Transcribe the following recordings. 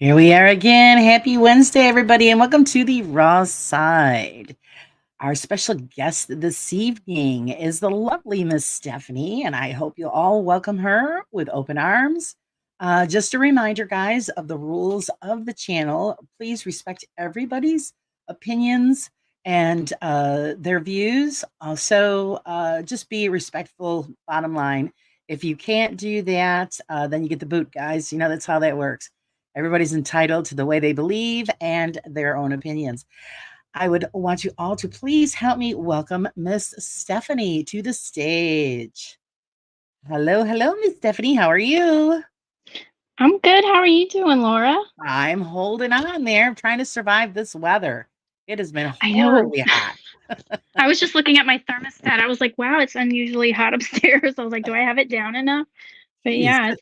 Here we are again. Happy Wednesday, everybody, and welcome to the Raw Side. Our special guest this evening is the lovely Miss Stephanie, and I hope you'll all welcome her with open arms. Just a reminder, guys, of the rules of the channel. Please respect everybody's opinions and their views. Also, just be respectful, bottom line. If you can't do that, then you get the boot, guys. You know, that's how that works. Everybody's entitled to the way they believe and their own opinions. I would want you all to please help me welcome Miss Stephanie to the stage. Hello, Miss Stephanie. How are you? I'm good. How are you doing, Laura? I'm holding on there. I'm trying to survive this weather. It has been I know. horribly hot. I was just looking at my thermostat. I was like, wow, it's unusually hot upstairs. I was like, do I have it down enough? But yeah,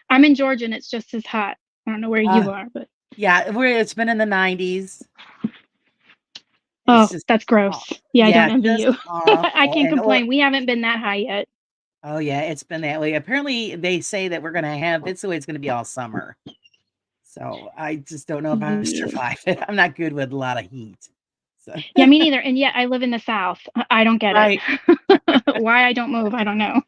I'm in Georgia and it's just as hot. I don't know where you are, but yeah, it's been in the 90s. That's gross. Yeah, I don't envy you. I can't complain. We haven't been that high yet. Oh yeah, it's been that way. Apparently they say that we're gonna have it's the way it's gonna be all summer. So I just don't know if I survive it. I'm not good with a lot of heat. So. Yeah, me neither. And yet I live in the South. I don't get it. Why I don't move, I don't know.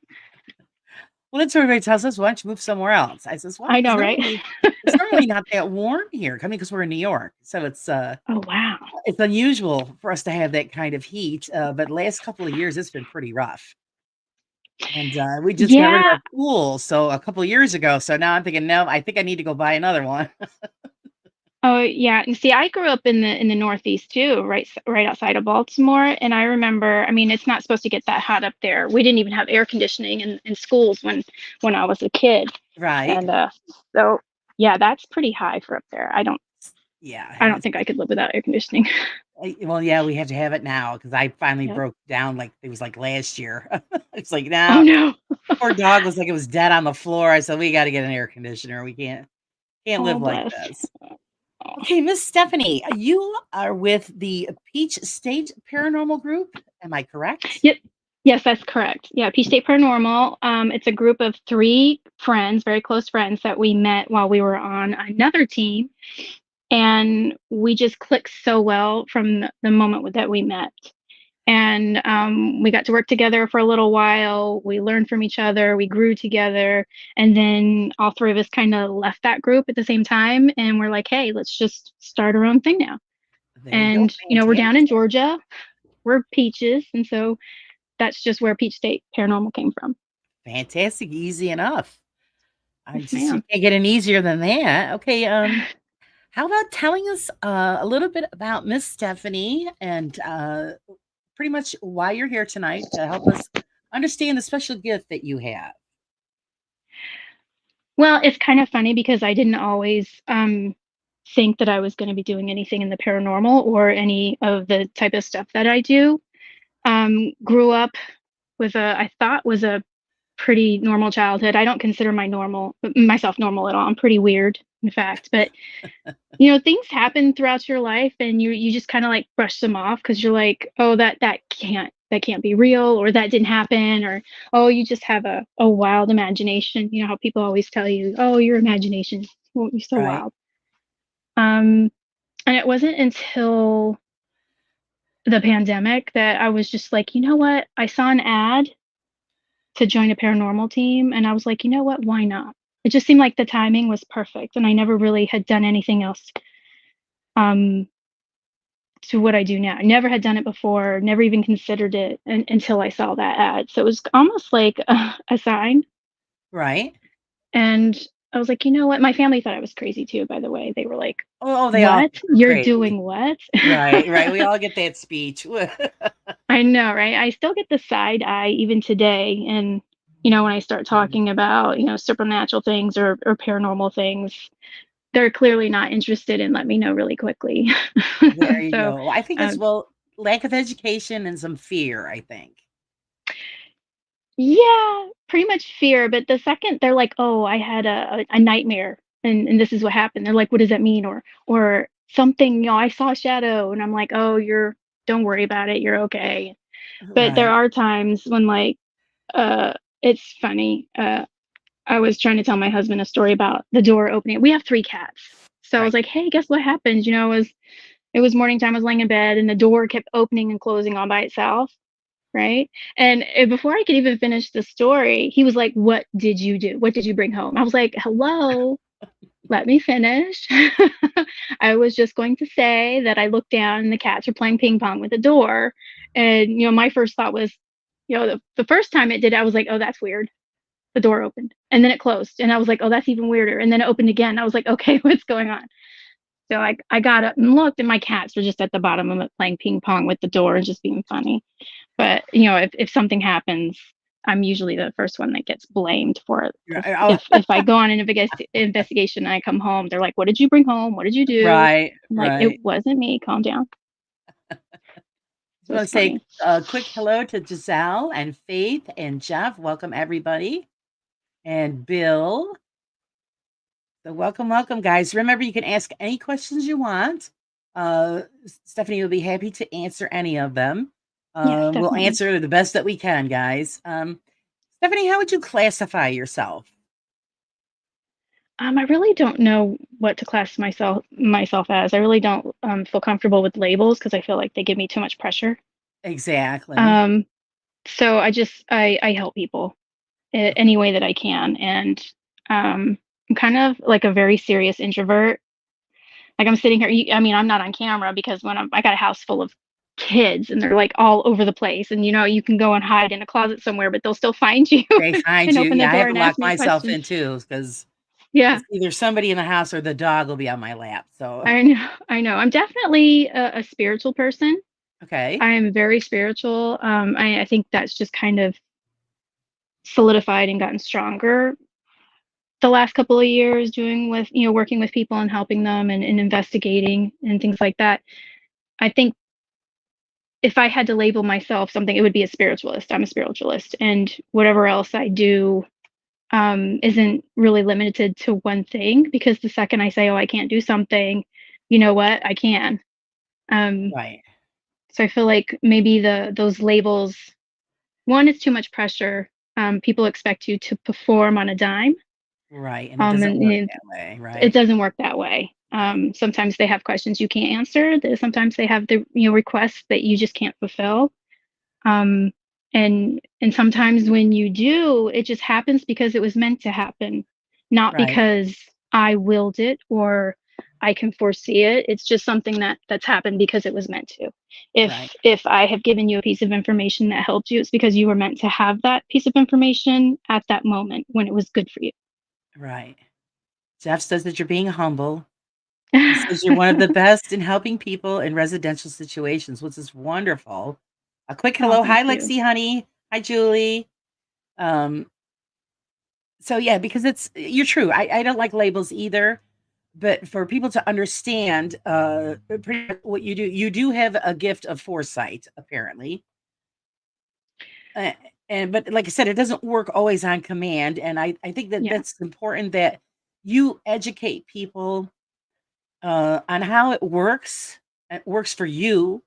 Well, that's what everybody tells us. Why don't you move somewhere else? I says, well, I know, right? It's normally not that warm here. I mean, because we're in New York. So it's oh wow. It's unusual for us to have that kind of heat. But last couple of years it's been pretty rough. And we just got rid of our pool a couple of years ago. So now I'm thinking, no, I think I need to go buy another one. Oh yeah, and see, I grew up in the Northeast too, right outside of Baltimore. And I remember, I mean, it's not supposed to get that hot up there. We didn't even have air conditioning in schools when I was a kid. Right. And so yeah, that's pretty high for up there. I don't think I could live without air conditioning. Well, yeah, we have to have it now because I finally broke down. Like it was like last year. It's like now. Oh no. Poor dog was like it was dead on the floor. I said we got to get an air conditioner. We can't live like this. Okay, Miss Stephanie, you are with the Peach State Paranormal Group. Am I correct? Yep. Yes, that's correct. Yeah, Peach State Paranormal. It's a group of 3 friends, very close friends that we met while we were on another team. And we just clicked so well from the moment that we met. And we got to work together for a little while. We learned from each other. We grew together. And then all 3 of us kind of left that group at the same time. And we're like, hey, let's just start our own thing now. And, we're down in Georgia. We're Peaches. And so that's just where Peach State Paranormal came from. Fantastic. Easy enough. You can't get any easier than that. Okay. How about telling us a little bit about Miss Stephanie and pretty much why you're here tonight to help us understand the special gift that you have? Well, it's kind of funny because I didn't always think that I was going to be doing anything in the paranormal or any of the type of stuff that I do. Grew up with I thought was a pretty normal childhood. I don't consider myself normal at all. I'm pretty weird, in fact. But things happen throughout your life, and you just kind of like brush them off because you're like, oh, that can't be real, or that didn't happen, or oh, you just have a wild imagination. You know how people always tell you, oh, your imagination, well, you're so wild. And it wasn't until the pandemic that I was just like, you know what? I saw an ad to join a paranormal team, and I was like, you know what? Why not? It just seemed like the timing was perfect, and I never really had done anything else to what I do now. I never had done it before, never even considered it until I saw that ad. So it was almost like a sign. Right. And I was like, you know what? My family thought I was crazy too, by the way. They were like, Oh, they all "What? think you're You're crazy. doing what?" Right, right. We all get that speech. I know, right? I still get the side eye even today. And, when I start talking about, supernatural things or paranormal things, they're clearly not interested and let me know really quickly. There you So, go. I think it's, um, well, lack of education and some fear, I think. yeah, pretty much fear. But the second they're like, "Oh, I had a nightmare and this is what happened." They're like, "What does that mean?" Or something, I saw a shadow and I'm like, "Oh, don't worry about it. You're okay." But there Right, are times when like uh it's funny. I was trying to tell my husband a story about the door opening. We have 3 cats. So I was right. like, "Hey, guess what happened?" It was morning time, I was laying in bed and the door kept opening and closing all by itself, right? And before I could even finish the story, he was like, "What did you do? What did you bring home?" I was like, "Hello, let me finish." I was just going to say that I looked down and the cats are playing ping pong with the door. And, my first thought was, the first time it did, I was like, "Oh, that's weird." The door opened and then it closed. And I was like, "Oh, that's even weirder." And then it opened again. I was like, "Okay, what's going on?" So I got up and looked, and my cats were just at the bottom of it playing ping pong with the door and just being funny. But if something happens, I'm usually the first one that gets blamed for it. Because Oh, if I go on an investigation and I come home, they're like, "What did you bring home? What did you do?" right, I'm like, "It right. wasn't me. Calm down." Just It want was to say funny. a quick hello to Giselle and Faith and Jeff. Welcome, everybody. And Bill. So welcome, welcome, guys. Remember, you can ask any questions you want. Stephanie will be happy to answer any of them. Yes, We'll definitely. answer the best that we can, guys. Stephanie, how would you classify yourself? I really don't know what to class myself as. I really don't feel comfortable with labels because I feel like they give me too much pressure. Exactly. Um, so I help people any way that I can, and I'm kind of like a very serious introvert. Like I'm sitting here. I mean, I'm not on camera because I got a house full of kids and they're like all over the place, and you can go and hide in a closet somewhere, but they'll still find you They find and you. open the Yeah, I door have to and lock ask me myself questions. in too because Yeah, it's either somebody in the house or the dog will be on my lap. So, I know. I know. I'm definitely a spiritual person. okay. I am very spiritual. I think that's just kind of solidified and gotten stronger the last couple of years doing with working with people and helping them and investigating and things like that. I think if I had to label myself something, it would be a spiritualist. I'm a spiritualist, and whatever else I do isn't really limited to one thing, because the second I say, "Oh, I can't do something," you know what, I can. um, Right. so I feel like maybe those labels, one, it's too much pressure. People expect you to perform on a dime. Right. And it doesn't And work that way. it Right. doesn't work that way. Right. Sometimes they have questions you can't answer. Sometimes they have the requests that you just can't fulfill. Um, and sometimes when you do, it just happens because it was meant to happen, not Right. because I willed it or I can foresee it. It's just something that's happened because it was meant to. Right. If I have given you a piece of information that helped you, it's because you were meant to have that piece of information at that moment when it was good for you. Right. Jeff says that you're being humble. He says you're one of the best in helping people in residential situations, which is wonderful. A quick Oh, hello. Hi, thank you. Lexi, honey. Hi, Julie. Um, so yeah, because you're true. I don't like labels either, but for people to understand pretty much what you do have a gift of foresight, apparently. Uh, and but like I said, it doesn't work always on command. And I think that Yeah. that's important that you educate people on how it works. It works for you,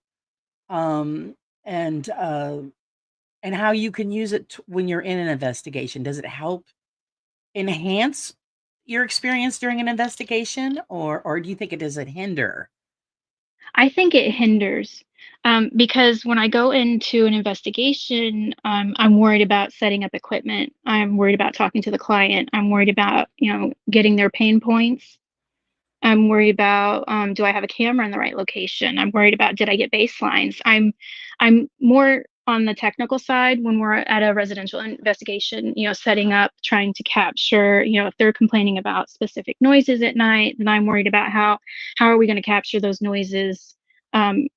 um, and uh, and how you can use it when you're in an investigation. Does it help enhance your experience during an investigation, or do you think it does it hinder? I think it hinders, because when I go into an investigation, I'm worried about setting up equipment. I'm worried about talking to the client. I'm worried about, getting their pain points. I'm worried about, do I have a camera in the right location? I'm worried about, did I get baselines? I'm more on the technical side when we're at a residential investigation, setting up, trying to capture, if they're complaining about specific noises at night, then I'm worried about how are we going to capture those noises um,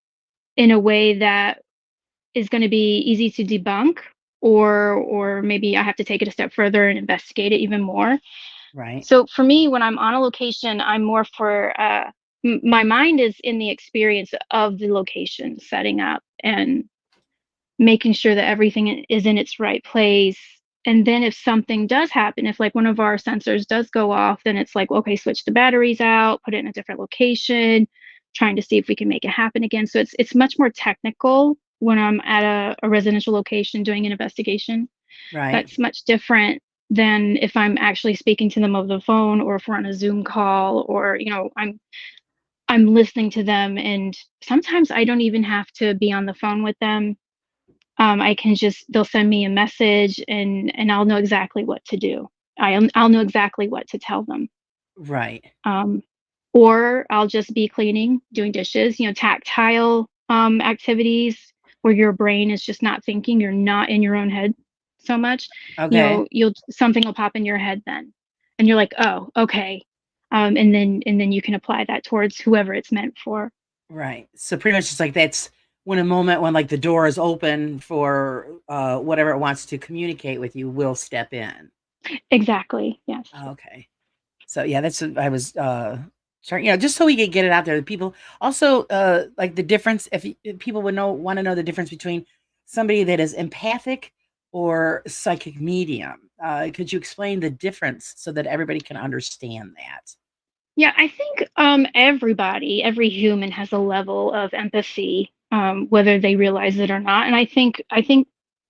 in a way that is going to be easy to debunk, or maybe I have to take it a step further and investigate it even more. Right. So for me, when I'm on a location, I'm more for my mind is in the experience of the location, setting up and making sure that everything is in its right place. And then if something does happen, if like one of our sensors does go off, then it's like, okay, switch the batteries out, put it in a different location, trying to see if we can make it happen again. So it's much more technical when I'm at a residential location doing an investigation. Right. That's much different than if I'm actually speaking to them over the phone, or if we're on a Zoom call, or I'm listening to them, and sometimes I don't even have to be on the phone with them. I can just they'll send me a message, and I'll know exactly what to do. I'll know exactly what to tell them. Right. Um, or I'll just be cleaning, doing dishes, tactile activities where your brain is just not thinking, you're not in your own head so much. Okay. You'll something will pop in your head then, and you're like, oh, okay. And then you can apply that towards whoever it's meant for. Right. So pretty much it's like that's when a moment when like the door is open for whatever it wants to communicate with you will step in. Exactly. Yes. Okay. So yeah, that's what I was starting, just so we could get it out there. People also like the difference if people would know want to know the difference between somebody that is empathic or psychic medium. Could you explain the difference so that everybody can understand that? Yeah, I think every human has a level of empathy, whether they realize it or not. And I think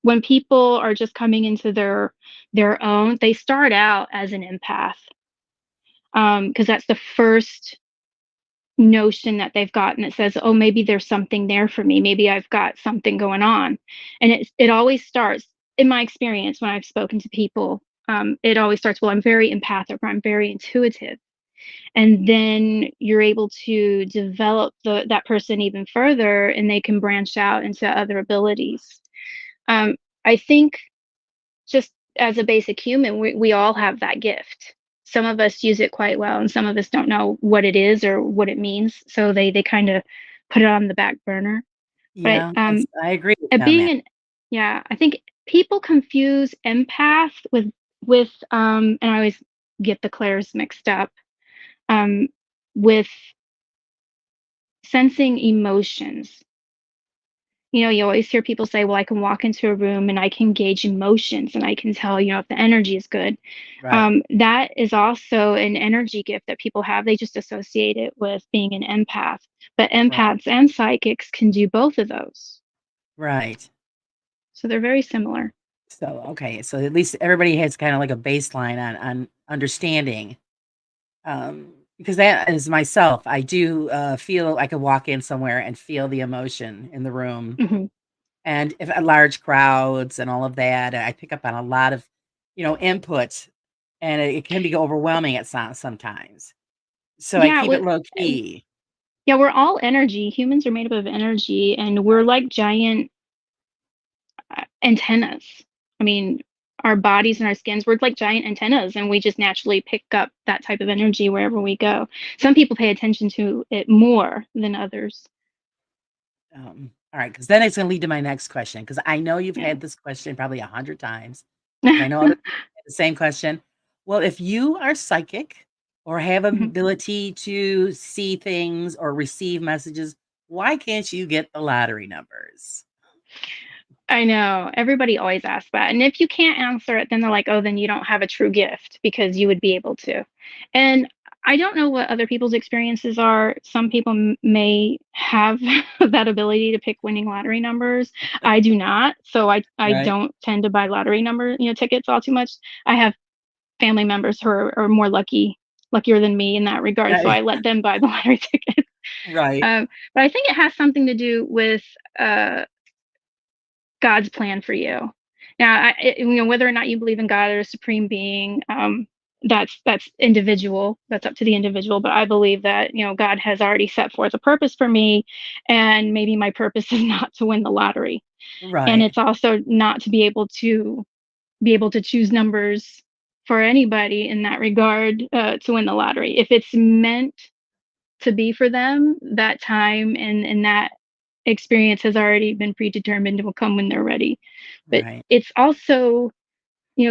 when people are just coming into their own, they start out as an empath, because that's the first notion that they've gotten. It says, oh, maybe there's something there for me. Maybe I've got something going on. And it always starts, in my experience, when I've spoken to people, it always starts, well, I'm very empathic, or I'm very intuitive, and then you're able to develop that person even further, and they can branch out into other abilities. I think, just as a basic human, we all have that gift. Some of us use it quite well, and some of us don't know what it is or what it means, so they kind of put it on the back burner. But Yeah, I agree with you at on being that. an yeah, I think people confuse empath with and I always get the clairs mixed up, um, with sensing emotions. You always hear people say, well, I can walk into a room and I can gauge emotions and I can tell, if the energy is good. Right. That is also an energy gift that people have. They just associate it with being an empath. But Right. empaths and psychics can do both of those. Right. So they're very similar. So okay, so at least everybody has kind of like a baseline on understanding. Because that is myself. I do feel I could walk in somewhere and feel the emotion in the room. Hmm. And if large crowds and all of that, I pick up on a lot of, input, and it can be overwhelming at sometimes. So I Yeah, keep it low key. yeah, we're all energy. Humans are made up of energy, and we're Right. like giant antennas. I mean, our bodies and our skins, we're like giant antennas, and we just naturally pick up that type of energy wherever we go. Some people pay attention to it more than others. All right, because then it's going to lead to my next question. Because I know you've Yeah. had this question probably 100 times. Because I know other people have the same question. Well, if you are psychic or have Mhm. ability to see things or receive messages, why can't you get the lottery numbers? I know. Everybody always asks that. And if you can't answer it, then they're like, oh, then you don't have a true gift because you would be able to. And I don't know what other people's experiences are. Some people may have that ability to pick winning lottery numbers. I do not. So I Right. don't tend to buy lottery number, tickets all too much. I have family members who are more luckier than me in that regard. So Yeah. I let them buy the lottery ticket. Right. But I think it has something to do with God's plan for you. Now, whether or not you believe in God or a supreme being, that's individual. That's up to the individual. But I believe that, God has already set forth a purpose for me, and maybe my purpose is not to win the lottery. And Right. it's also not to be able to choose numbers for anybody in that regard, to win the lottery. If it's meant to be for them, that time and that experience has already been predetermined and will come when they're ready. But Right. it's also,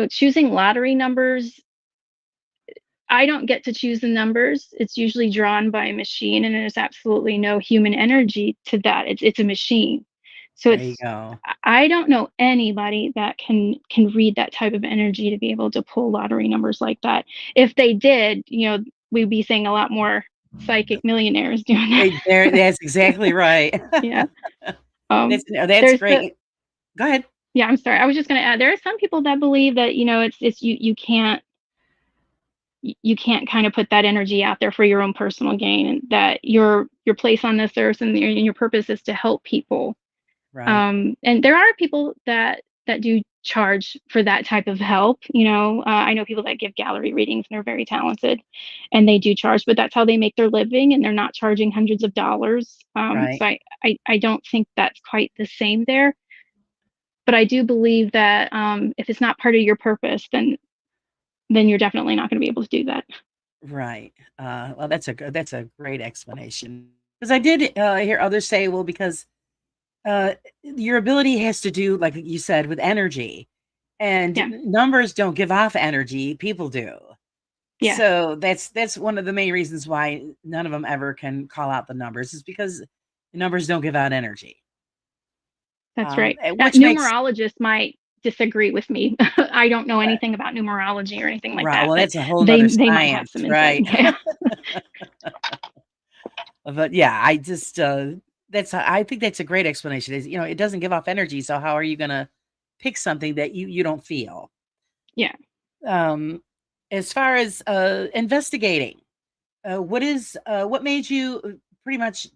choosing lottery numbers. I don't get to choose the numbers. It's usually drawn by a machine, and there's absolutely no human energy to that. It's a machine. So There you it's go. I don't know anybody that can read that type of energy to be able to pull lottery numbers like that. If they did, we'd be seeing a lot more psychic millionaires doing that. That's exactly right. Yeah. Um, That's there's the great. Go ahead. Yeah, I'm sorry. I was just going to add, there are some people that believe that, it's you can't kind of put that energy out there for your own personal gain, and that your place on this earth and your purpose is to help people. Right. And there are people that do charge for that type of help. I know people that give gallery readings, and they're very talented, and they do charge, but that's how they make their living, and they're not charging hundreds of dollars. Right. So I don't think that's quite the same there. But I do believe that, if it's not part of your purpose, then you're definitely not going to be able to do that. Right. Well, that's a great explanation. Because I did hear others say, well, because your ability has to do, like you said, with energy, and Yeah, numbers don't give off energy. People do. yeah, So that's one of the main reasons why none of them ever can call out the numbers, is because the numbers don't give out energy. that's right. Which makes Numerologists might disagree with me. I don't know anything about numerology or anything like right. that, Well, but that's a whole nother they might have science, some insight. right? Yeah, But yeah, I just I think that's a great explanation. Is it doesn't give off energy, so how are you gonna pick something that you don't feel? yeah. Um, as far as investigating, what made you pretty much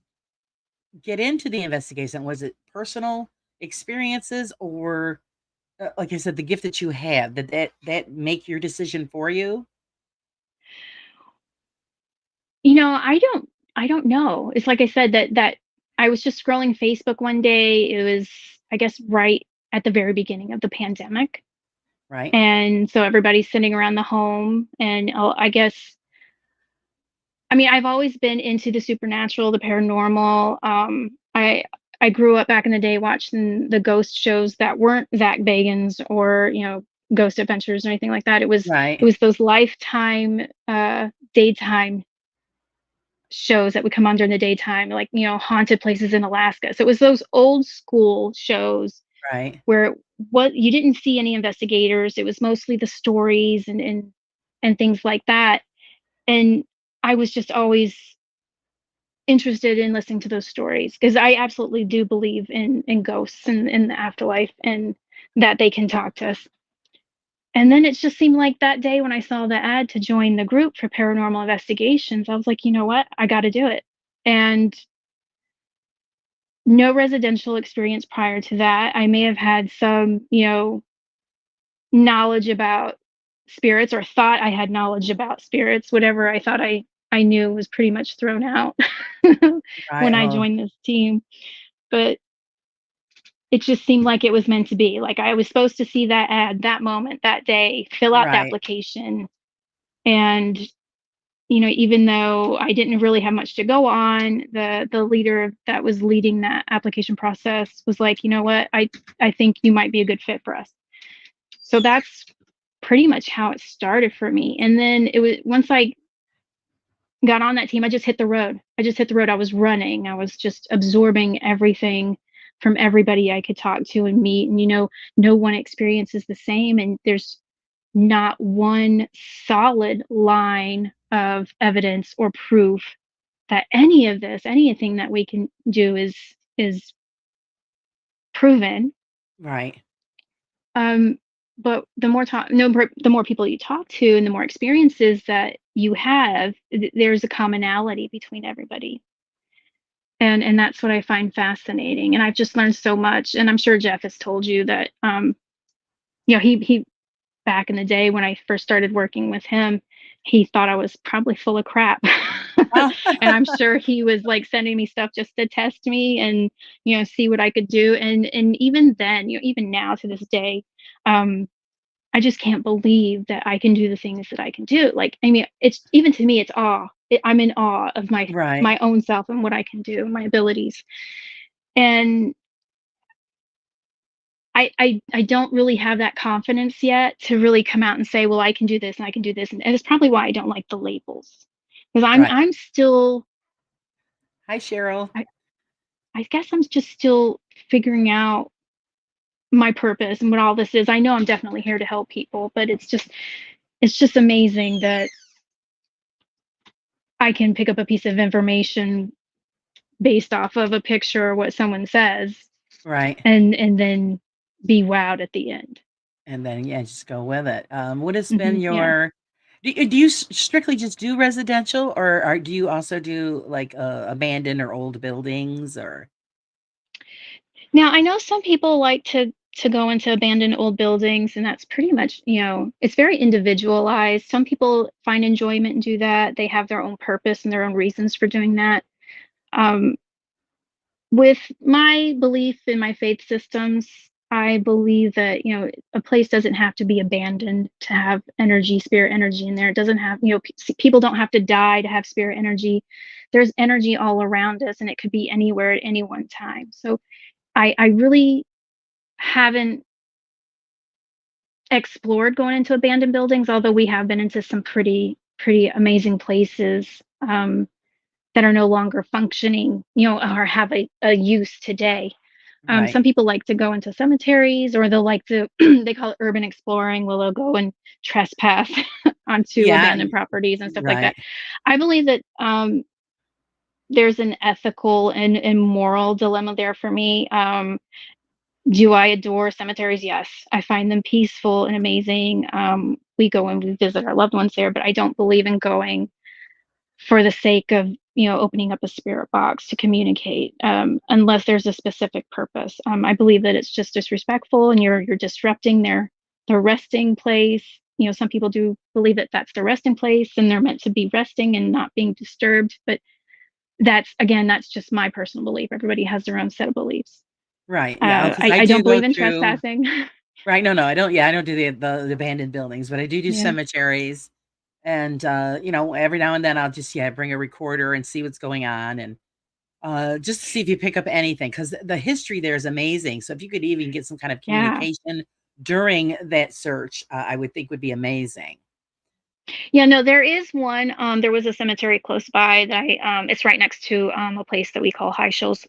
get into the investigation? Was it personal experiences, or like I said, the gift that you have that make your decision for you? I don't know. It's like I said, that I was just scrolling Facebook one day. It was, I guess, right at the very beginning of the pandemic. Right, And so everybody's sitting around the home, and I guess, I mean, I've always been into the supernatural, the paranormal. I grew up back in the day watching the ghost shows that weren't Zach Bagans or, Ghost Adventures or anything like that. It was right, it was those Lifetime, daytime shows that would come on during the daytime, like, haunted places in Alaska. So it was those old school shows right, where what you didn't see any investigators. It was mostly the stories and things like that. And I was just always interested in listening to those stories, because I absolutely do believe in ghosts and in the afterlife, and that they can talk to us. And then it just seemed like that day when I saw the ad to join the group for paranormal investigations, I was like, you know what? I got to do it. And no residential experience prior to that. I may have had some, knowledge about spirits, or thought I had knowledge about spirits. Whatever I thought I knew was pretty much thrown out right. when I Oh, joined this team. But it just seemed like it was meant to be. Like, I was supposed to see that ad that moment, that day, fill out the right, application. And, even though I didn't really have much to go on, the leader that was leading that application process was like, you know what, I think you might be a good fit for us. So that's pretty much how it started for me. And then it was, once I got on that team, I just hit the road. I just hit the road. I was running. I was just absorbing everything from everybody I could talk to and meet. And, no one experience is the same. And there's not one solid line of evidence or proof that any of this, anything that we can do is proven. right, Um, but the more talk, no, the more people you talk to, and the more experiences that you have, there's a commonality between everybody, and that's what I find fascinating. And I've just learned so much. And I'm sure Jeff has told you that, he back in the day when I first started working with him, he thought I was probably full of crap. Oh, And I'm sure he was like sending me stuff just to test me and, see what I could do. And even then, even now to this day, um, I just can't believe that I can do the things that I can do. Like, I mean, it's even to me, it's awe. I'm in awe of right, my own self and what I can do, my abilities. And I don't really have that confidence yet to really come out and say, well, I can do this and I can do this. And it's probably why I don't like the labels. Because right. I'm still Hi, Cheryl. I, I guess I'm just still figuring out my purpose and what all this is. I know I'm definitely here to help people, but it's just amazing that I can pick up a piece of information based off of a picture or what someone says Right. and then be wowed at the end. And then, yeah, just go with it. What has been Yeah. your do you strictly just do residential, or do you also do like abandoned or old buildings or Now, I know some people like to go into abandoned old buildings, and that's pretty much, it's very individualized. Some people find enjoyment and do that. They have their own purpose and their own reasons for doing that. Um, with my belief in my faith systems, I believe that, a place doesn't have to be abandoned to have energy, spirit energy in there. It doesn't have, people don't have to die to have spirit energy. There's energy all around us, and it could be anywhere at any one time. So I really haven't explored going into abandoned buildings, although we have been into some pretty amazing places that are no longer functioning, or have a use today. right? Some people like to go into cemeteries, or they'll like to they call it urban exploring, where they'll go and trespass onto Yeah, abandoned properties and stuff like that. right, I believe that there's an ethical and moral dilemma there for me. Do I adore cemeteries? Yes. I find them peaceful and amazing. We go and we visit our loved ones there, but I don't believe in going for the sake of, opening up a spirit box to communicate, unless there's a specific purpose. I believe that it's just disrespectful, and you're disrupting their resting place. Some people do believe that that's their resting place and they're meant to be resting and not being disturbed. But that's just my personal belief. Everybody has their own set of beliefs. right. Yeah, because I I do don't go believe in through. trespassing. Right, no, no, I don't. Yeah, I don't do the abandoned buildings, but I do Yeah. cemeteries. And every now and then I'll just bring a recorder and see what's going on, and just to see if you pick up anything, because the history there is amazing. So if you could even get some kind of Yeah. communication during that search, I would think would be amazing. Yeah, no, there is one. There was a cemetery close by that it's right next to a place that we call High Shoals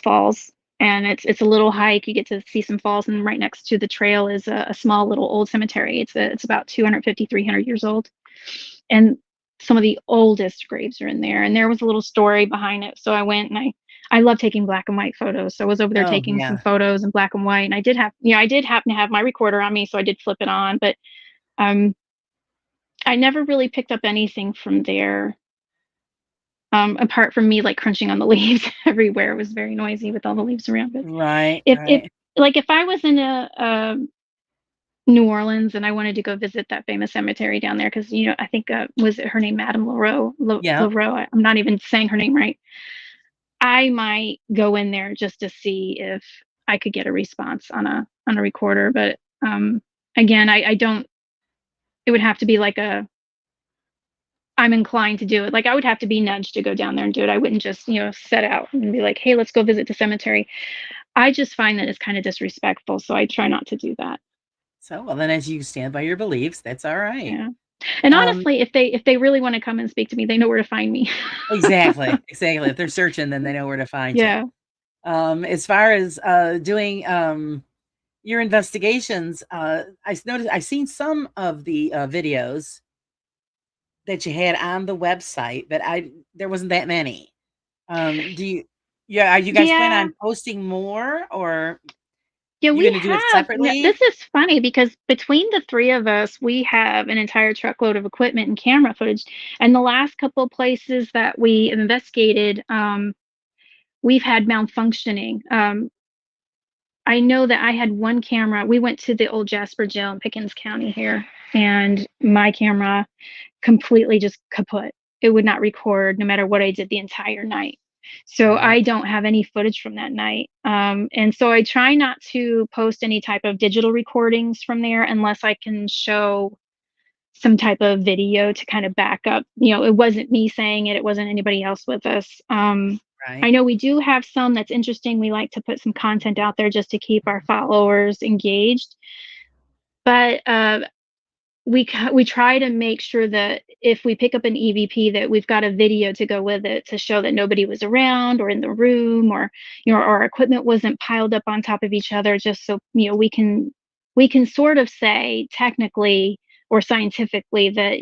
Falls. And it's a little hike. You get to see some falls, and right next to the trail is a small little old cemetery. It's about 250, 300 years old. And some of the oldest graves are in there. And there was a little story behind it. So I went and I love taking black and white photos. So I was over there Oh taking some yeah, photos in black and white. And I did happen to have my recorder on me, so I did flip it on, but um I never really picked up anything from there, apart from me like crunching on the leaves everywhere. It was very noisy with all the leaves around. But right, if right. like if I was in a New Orleans and I wanted to go visit that famous cemetery down there, because I think was it her name, Madame Leroux? Yeah. Leroux. I'm not even saying her name right. I might go in there just to see if I could get a response on a recorder. But again, I don't. It would have to be like a I'm inclined to do it. Like I would have to be nudged to go down there and do it. I wouldn't just, set out and be like, "Hey, let's go visit the cemetery." I just find that it's kind of disrespectful, so I try not to do that. So well, then as you stand by your beliefs, that's all right. Yeah. And Um, honestly, if they really want to come and speak to me, they know where to find me. exactly, exactly. If they're searching, then they know where to find you. Yeah. As far as doing your investigations, I've seen some of the videos that you had on the website, but there wasn't that many. Do you yeah, are you guys plan Yeah. on posting more, or Yeah, you we gonna do it have. separately? This is funny because between the three of us, we have an entire truckload of equipment and camera footage. And the last couple places that we investigated, we've had malfunctioning. I know that I had one camera. We went to the old Jasper jail in Pickens County here, and my camera completely just kaput. It would not record no matter what I did the entire night. So Right. I don't have any footage from that night. And so I try not to post any type of digital recordings from there unless I can show some type of video to kind of back up. It wasn't me saying it, it wasn't anybody else with us. I Right. know we do have some that's interesting. We like to put some content out there just to keep our followers engaged. But we try to make sure that if we pick up an EVP that we've got a video to go with it to show that nobody was around or in the room, or our equipment wasn't piled up on top of each other, just so we can sort of say technically or scientifically that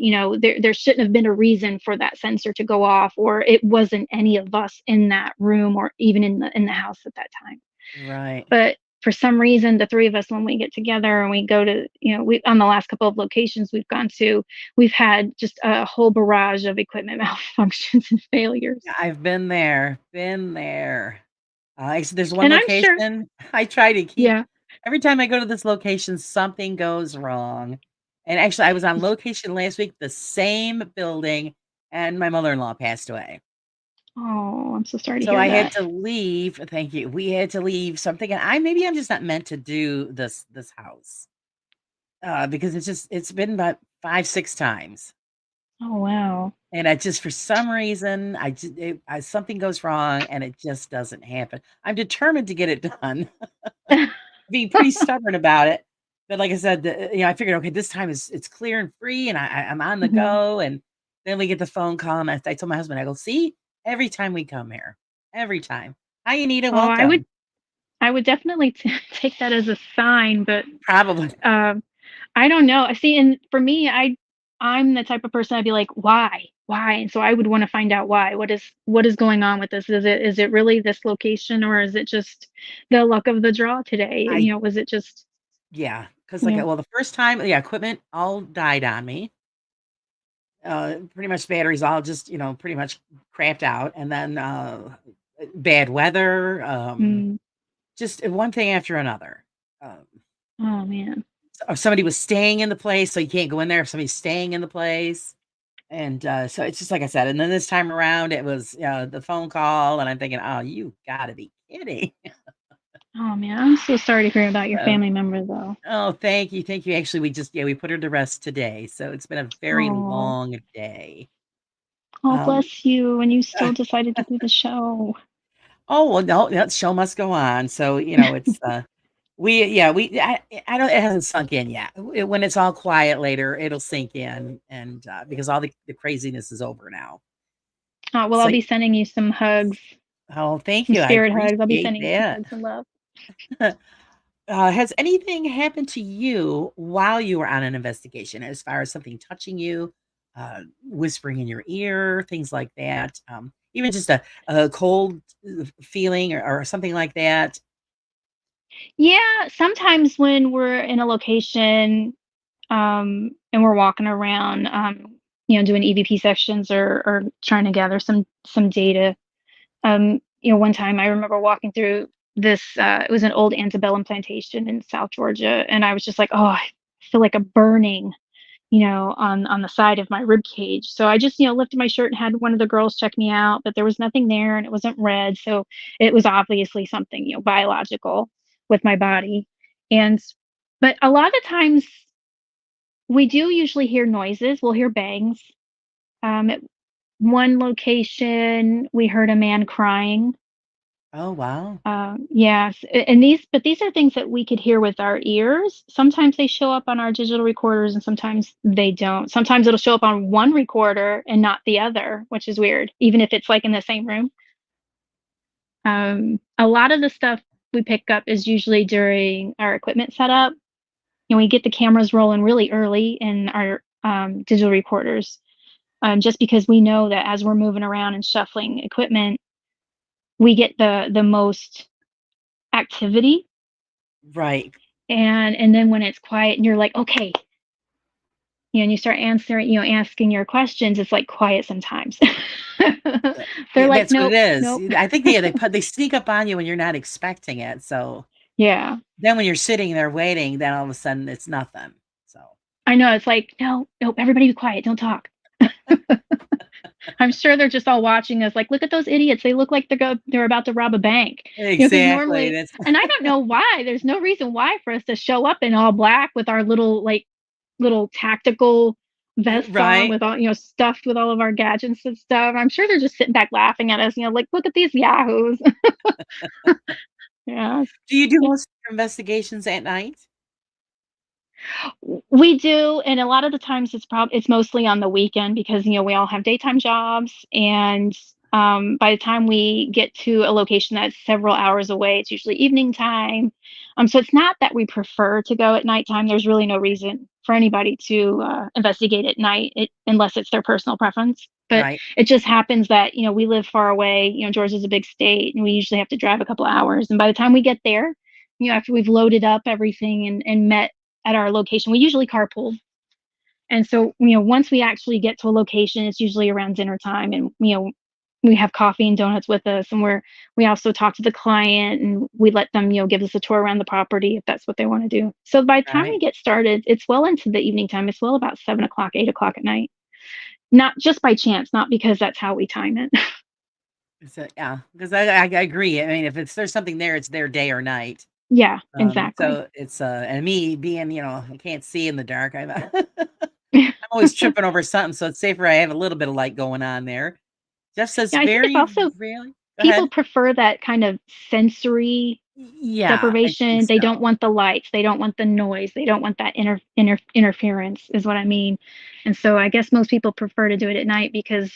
there shouldn't have been a reason for that sensor to go off, or it wasn't any of us in that room or even in the house at that time. Right. But for some reason, the three of us, when we get together and we go to, we on the last couple of locations we've gone to, we've had just a whole barrage of equipment malfunctions and failures. Yeah, I've been there, been there. There's one And I'm sure, location I try to keep yeah. every time I go to this location, something goes wrong. And actually, I was on location last week, the same building, and my mother-in-law passed away. Oh, I'm so sorry to So hear I had that. to leave. Thank you. We had to leave. So I'm thinking, maybe I'm just not meant to do this house. Because it's been about 5, 6 times. Oh, wow. And I just for some reason, something goes wrong and it just doesn't happen. I'm determined to get it done. Being pretty stubborn about it. But like I said, I figured, okay, this time it's clear and free and I'm on the Mhm. go. And then we get the phone call and I told my husband, I go, see, every time we come here, every time. Hi, Anita, Oh, I would welcome. I would definitely take that as a sign, but Probably. um I don't know. I see, and for me, I'm the type of person I'd be like, "Why? Why?" And so I would wanna find out why. What is going on with this? Is it really this location, or is it just the luck of the draw today? I Was it just Yeah, because yeah. well, the first time, yeah, equipment all died on me. Pretty much batteries all just, pretty much crapped out. And then bad weather, Mm. just one thing after another. Um, Oh, man. or somebody was staying in the place, so you can't go in there if somebody's staying in the place. And so it's just like I said. And then this time around, it was the phone call, and I'm thinking, oh, you got to be kidding. Oh, man. I'm so sorry to hear about your So, family member, though. oh, thank you, thank you. Actually, we put her to rest today, so it's been a very Oh. long day. Oh, Um, bless you, and you still decided to do the show. oh well, no, that show must go on. So it's we yeah we I don't it hasn't sunk in yet. When it's all quiet later, it'll sink in, and because all the craziness is over now. Well, I'll So be sending you some hugs, oh, thank some you. I spirit hugs. I'll be appreciate sending you some that. hugs and love. Has anything happened to you while you were on an investigation, as far as something touching you, whispering in your ear, things like that? Even just a cold feeling or something like that? Yeah, sometimes when we're in a location, and we're walking around, doing EVP sections or trying to gather some data. One time I remember walking through this. It was an old antebellum plantation in South Georgia, and I was just like, oh, I feel like a burning, on the side of my rib cage. So I just, lifted my shirt and had one of the girls check me out, but there was nothing there and it wasn't red. So it was obviously something, biological with my body. And but a lot of times we do usually hear noises. We'll hear bangs. At one location, we heard a man crying. Oh, wow. Yes, and these are things that we could hear with our ears. Sometimes they show up on our digital recorders, and sometimes they don't. Sometimes it'll show up on one recorder and not the other, which is weird, even if it's like in the same room. A lot of the stuff we pick up is usually during our equipment setup. We get the cameras rolling really early in our digital recorders, just because we know that as we're moving around and shuffling equipment, we get the most activity. Right. And then when it's quiet and you're like, okay, and you start answering, asking your questions, it's like quiet sometimes. They're Yeah, like, that's what it nope, is. nope. I think they sneak up on you when you're not expecting it. So Yeah. Then when you're sitting there waiting, then all of a sudden it's nothing. So I know, it's like, "No, no, everybody be quiet, don't talk." I'm sure they're just all watching us like, "Look at those idiots, they look like they're about to rob a bank." Because exactly. normally, That's and I don't know why, there's no reason why for us to show up in all black with our little, like, little tactical vests on right. with all, stuffed with all of our gadgets and stuff. I'm sure they're just sitting back laughing at us, like, "Look at these yahoos." Yeah, Do you do it's most of your investigations at night? We do, and a lot of the times it's mostly on the weekend because, we all have daytime jobs, and, by the time we get to a location that's several hours away, it's usually evening time. So it's not that we prefer to go at nighttime. There's really no reason for anybody to, investigate at night, unless it's their personal preference. But Right. it just happens that, we live far away. Georgia's a big state, and we usually have to drive a couple hours. And by the time we get there, after we've loaded up everything and met at our location. We usually carpool. And so, once we actually get to a location, it's usually around dinner time, and, we have coffee and donuts with us, and we also talk to the client, and we let them, give us a tour around the property if that's what they want to do. So by the time we Right. get started, it's well into the evening time. It's well about 7 o'clock, 8 o'clock at night. Not just by chance, not because that's how we time it. So, yeah, because I agree. I mean, if there's something there, it's there day or night. Yeah, exactly. So it's and me being, I can't see in the dark. I'm always tripping over something, so it's safer I have a little bit of light going on there. Jeff says Yeah, I think it's very also rarely. Go people ahead. prefer that kind of sensory Yeah, I think deprivation. They don't so. want the lights, they don't want the noise, they don't want that interference is what I mean. And so I guess most people prefer to do it at night because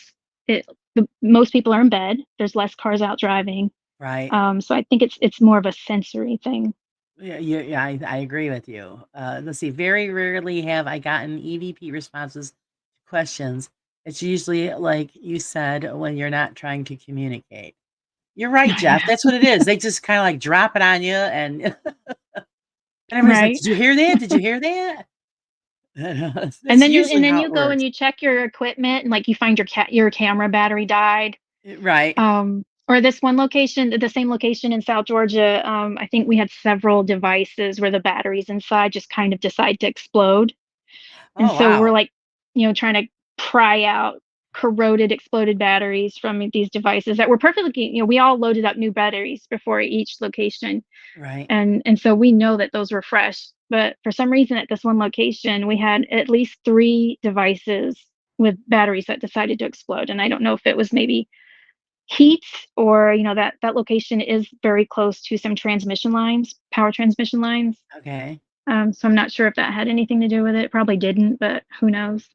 most people are in bed, there's less cars out driving. Right. So I think it's more of a sensory thing. Yeah, I agree with you. Let's see. Very rarely have I gotten EVP responses to questions. It's usually like you said when you're not trying to communicate. You're right, Jeff. That's what it is. They just kind of like drop it on you, and and everybody's like, Right. "Did you hear that? Did you hear that?" And That's then you and usually then how you it go and works. you check your equipment and like you find your camera battery died. Right. Or this one location, the same location in South Georgia, I think we had several devices where the batteries inside just kind of decide to explode. And Oh so we're wow. like, trying to pry out corroded, exploded batteries from these devices that were perfectly, we all loaded up new batteries before each location. Right. And so we know that those were fresh. But for some reason at this one location, we had at least three devices with batteries that decided to explode. And I don't know if it was maybe heat or that location is very close to some transmission lines, power transmission lines. Okay. So I'm not sure if that had anything to do with it. Probably didn't, but who knows?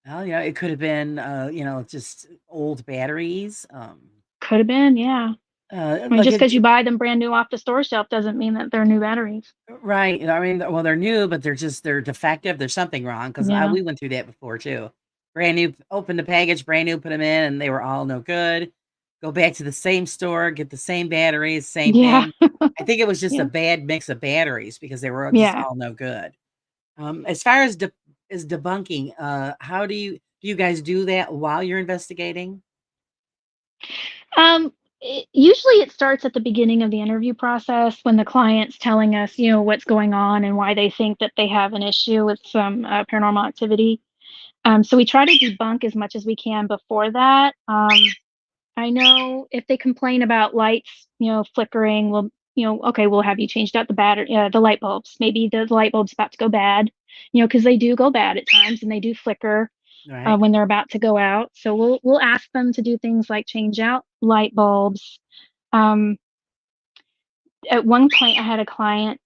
Well, yeah, it could have been, just old batteries. Could have been, yeah. I mean, Like just because you it, buy them brand new off the store shelf doesn't mean that they're new batteries. right. I mean, well, they're new, but they're defective. There's something wrong because Yeah. we went through that before too. Brand new, opened the package, brand new, put them in, and they were all no good. Go back to the same store, get the same batteries, same Yeah. thing. I think it was just a Yeah. bad mix of batteries because they were just Yeah. all no good. As far as debunking, how do you guys do that while you're investigating? Usually it starts at the beginning of the interview process when the client's telling us, what's going on and why they think that they have an issue with some paranormal activity. So we try to debunk as much as we can before that. I know if they complain about lights, flickering, well, okay, we'll have you changed out the light bulbs. Maybe the light bulb's about to go bad, because they do go bad at times and they do flicker Right. when they're about to go out. So we'll ask them to do things like change out light bulbs. Um, at one point, I had a client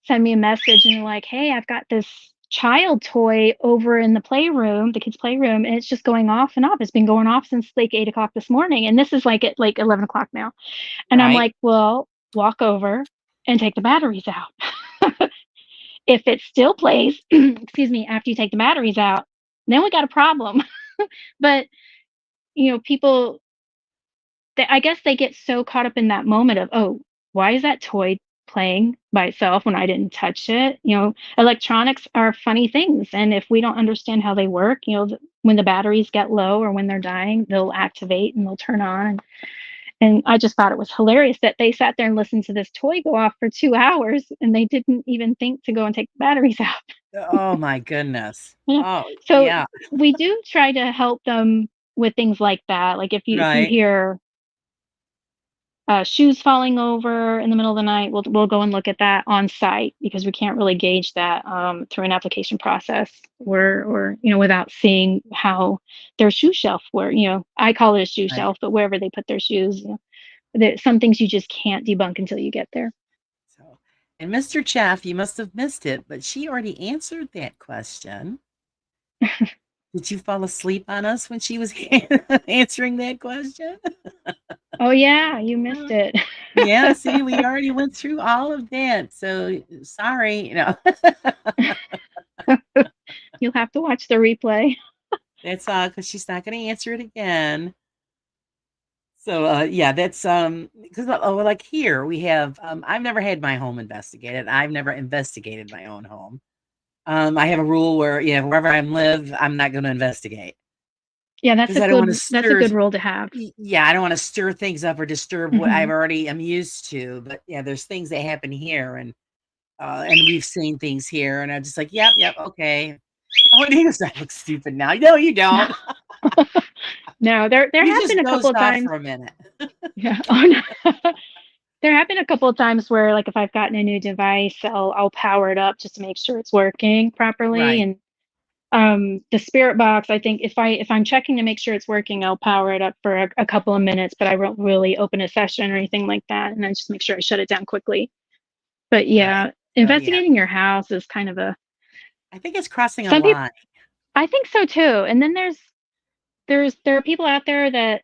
send me a message and they're like, "Hey, I've got this child toy over in the playroom, the kids' playroom, and it's just going off and off. It's been going off since like 8 o'clock this morning, and this is like at like 11 o'clock now." And I'm Right. like, "Well, walk over and take the batteries out. If it still plays, excuse me, after you take the batteries out, then we got a problem." But people, I guess they get so caught up in that moment of, oh, why is that toy playing by itself when I didn't touch it? Electronics are funny things, and if we don't understand how they work, when the batteries get low or when they're dying, they'll activate and they'll turn on. And I just thought it was hilarious that they sat there and listened to this toy go off for 2 hours and they didn't even think to go and take the batteries out. Oh my goodness. Yeah. Oh, So yeah. we do try to help them with things like that. Like if you Right. hear shoes falling over in the middle of the night, we'll go and look at that on site because we can't really gauge that through an application process or without seeing how their shoe shelf where I call it a shoe Right. shelf, but wherever they put their shoes, some things you just can't debunk until you get there. So, and Mr. Chaff, you must have missed it, but she already answered that question. Did you fall asleep on us when she was answering that question? Oh yeah, you missed it. Yeah, see, we already went through all of that. So sorry, You'll have to watch the replay. that's all because she's not going to answer it again. So yeah, that's because like here we have I've never had my home investigated. I've never investigated my own home. I have a rule where wherever I live, I'm not going to investigate Yeah, because I don't want to that's a stir. good rule to have. Yeah, I don't want to stir things up or disturb what I've Hmm. already am used to. But yeah, there's things that happen here, and we've seen things here, and I'm just like, yep, yep, okay. Oh, it is. I look stupid now. No, you don't. No, there You have been just a couple dozed of off times. for a minute. Yeah. Oh no. There have been a couple of times where, like, if I've gotten a new device, I'll power it up just to make sure it's working properly. Right. And the spirit box, I think if I'm checking to make sure it's working, I'll power it up for a couple of minutes, but I won't really open a session or anything like that. And I just make sure I shut it down quickly. But Right. yeah, So yeah, investigating your house is kind of a I think it's crossing a some people. line. I think so too. And then there are people out there that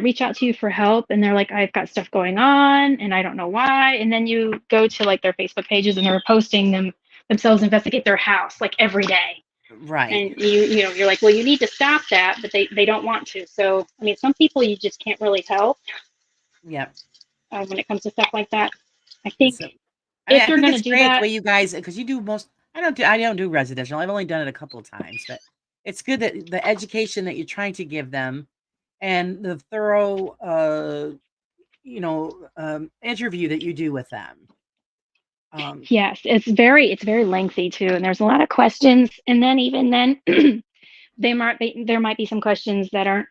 reach out to you for help and they're like, I've got stuff going on and I don't know why. And then you go to like their Facebook pages and they're posting themselves investigate their house like every day. Right. And you're like, well, you need to stop that, but they don't want to. So I mean, some people you just can't really help Yep. when it comes to stuff like that. I And think so if I you're think going to it's do great the that, way you guys because you do most. I don't do residential. I've only done it a couple of times, but it's good that the education that you're trying to give them and the thorough interview that you do with them. Um, yes, it's very lengthy too, and there's a lot of questions. And then even then, there might be some questions that aren't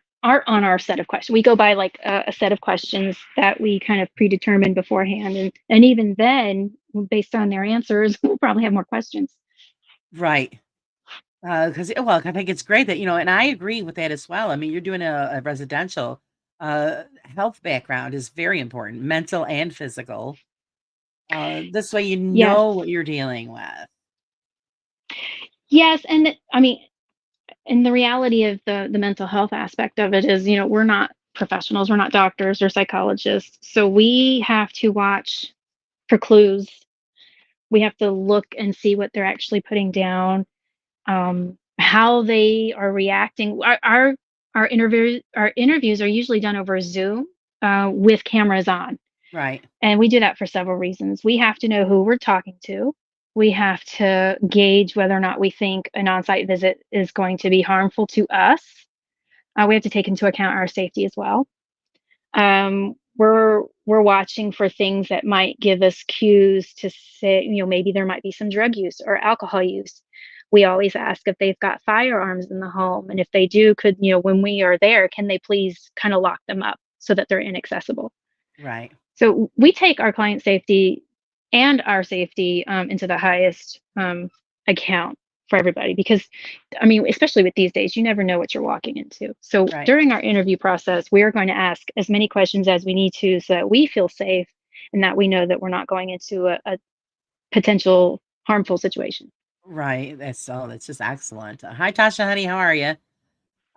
on our set of questions. We go by like a set of questions that we kind of predetermined beforehand, and even then, based on their answers, we'll probably have more questions. right. Because well, I think it's great that and I agree with that as well. I mean, you're doing a residential health background is very important, mental and physical. This way you Yes, know what you're dealing with. yes, and I mean, and the reality of the mental health aspect of it is, we're not professionals, we're not doctors or psychologists, so we have to watch for clues. We have to look and see what they're actually putting down, how they are reacting. Our interviews are usually done over Zoom with cameras on, Right, and we do that for several reasons. We have to know who we're talking to. We have to gauge whether or not we think an on-site visit is going to be harmful to us. We have to take into account our safety as well. We're watching for things that might give us cues to say, maybe there might be some drug use or alcohol use. We always ask if they've got firearms in the home, and if they do, could when we are there, can they please kind of lock them up so that they're inaccessible? right, So we take our client safety and our safety into the highest account for everybody because, I mean, especially with these days, you never know what you're walking into. So right, during our interview process, we are going to ask as many questions as we need to so that we feel safe and that we know that we're not going into a potential harmful situation. right. That's just excellent. Hi, Tasha, honey. How are you?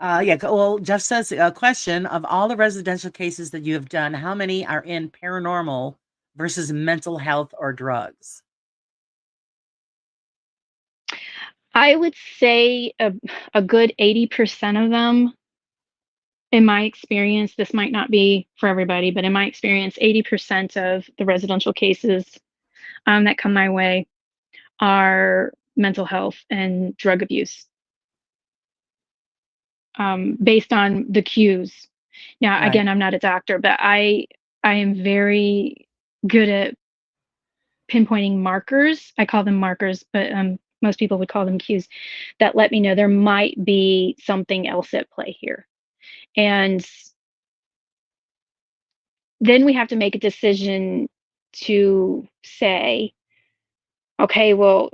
Yeah. Well, Jeff says a question of all the residential cases that you have done, how many are in paranormal versus mental health or drugs? I would say a good 80% of them, in my experience, this might not be for everybody, but in my experience, 80% of the residential cases that come my way are mental health and drug abuse based on the cues. Now, Right. again, I'm not a doctor, but I am very good at pinpointing markers. I call them markers, but most people would call them cues that let me know there might be something else at play here. And then we have to make a decision to say, okay, well,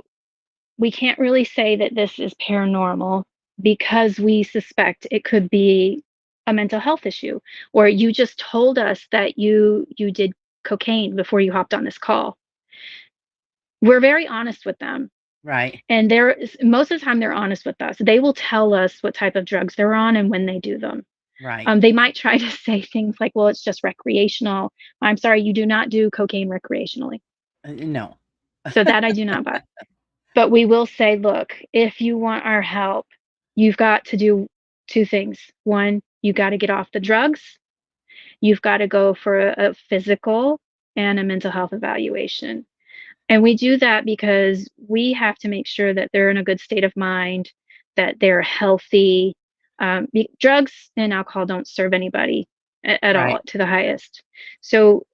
we can't really say that this is paranormal because we suspect it could be a mental health issue, or you just told us that you did cocaine before you hopped on this call. We're very honest with them, Right. and most of the time they're honest with us. They will tell us what type of drugs they're on and when they do them. Right. They might try to say things like, well, it's just recreational. I'm sorry, you do not do cocaine recreationally. No. So that I do not buy. But we will say, look, if you want our help, you've got to do two things. One, you got to get off the drugs. You've got to go for a physical and a mental health evaluation. And we do that because we have to make sure that they're in a good state of mind, that they're healthy. Drugs and alcohol don't serve anybody at all Right. to the highest. So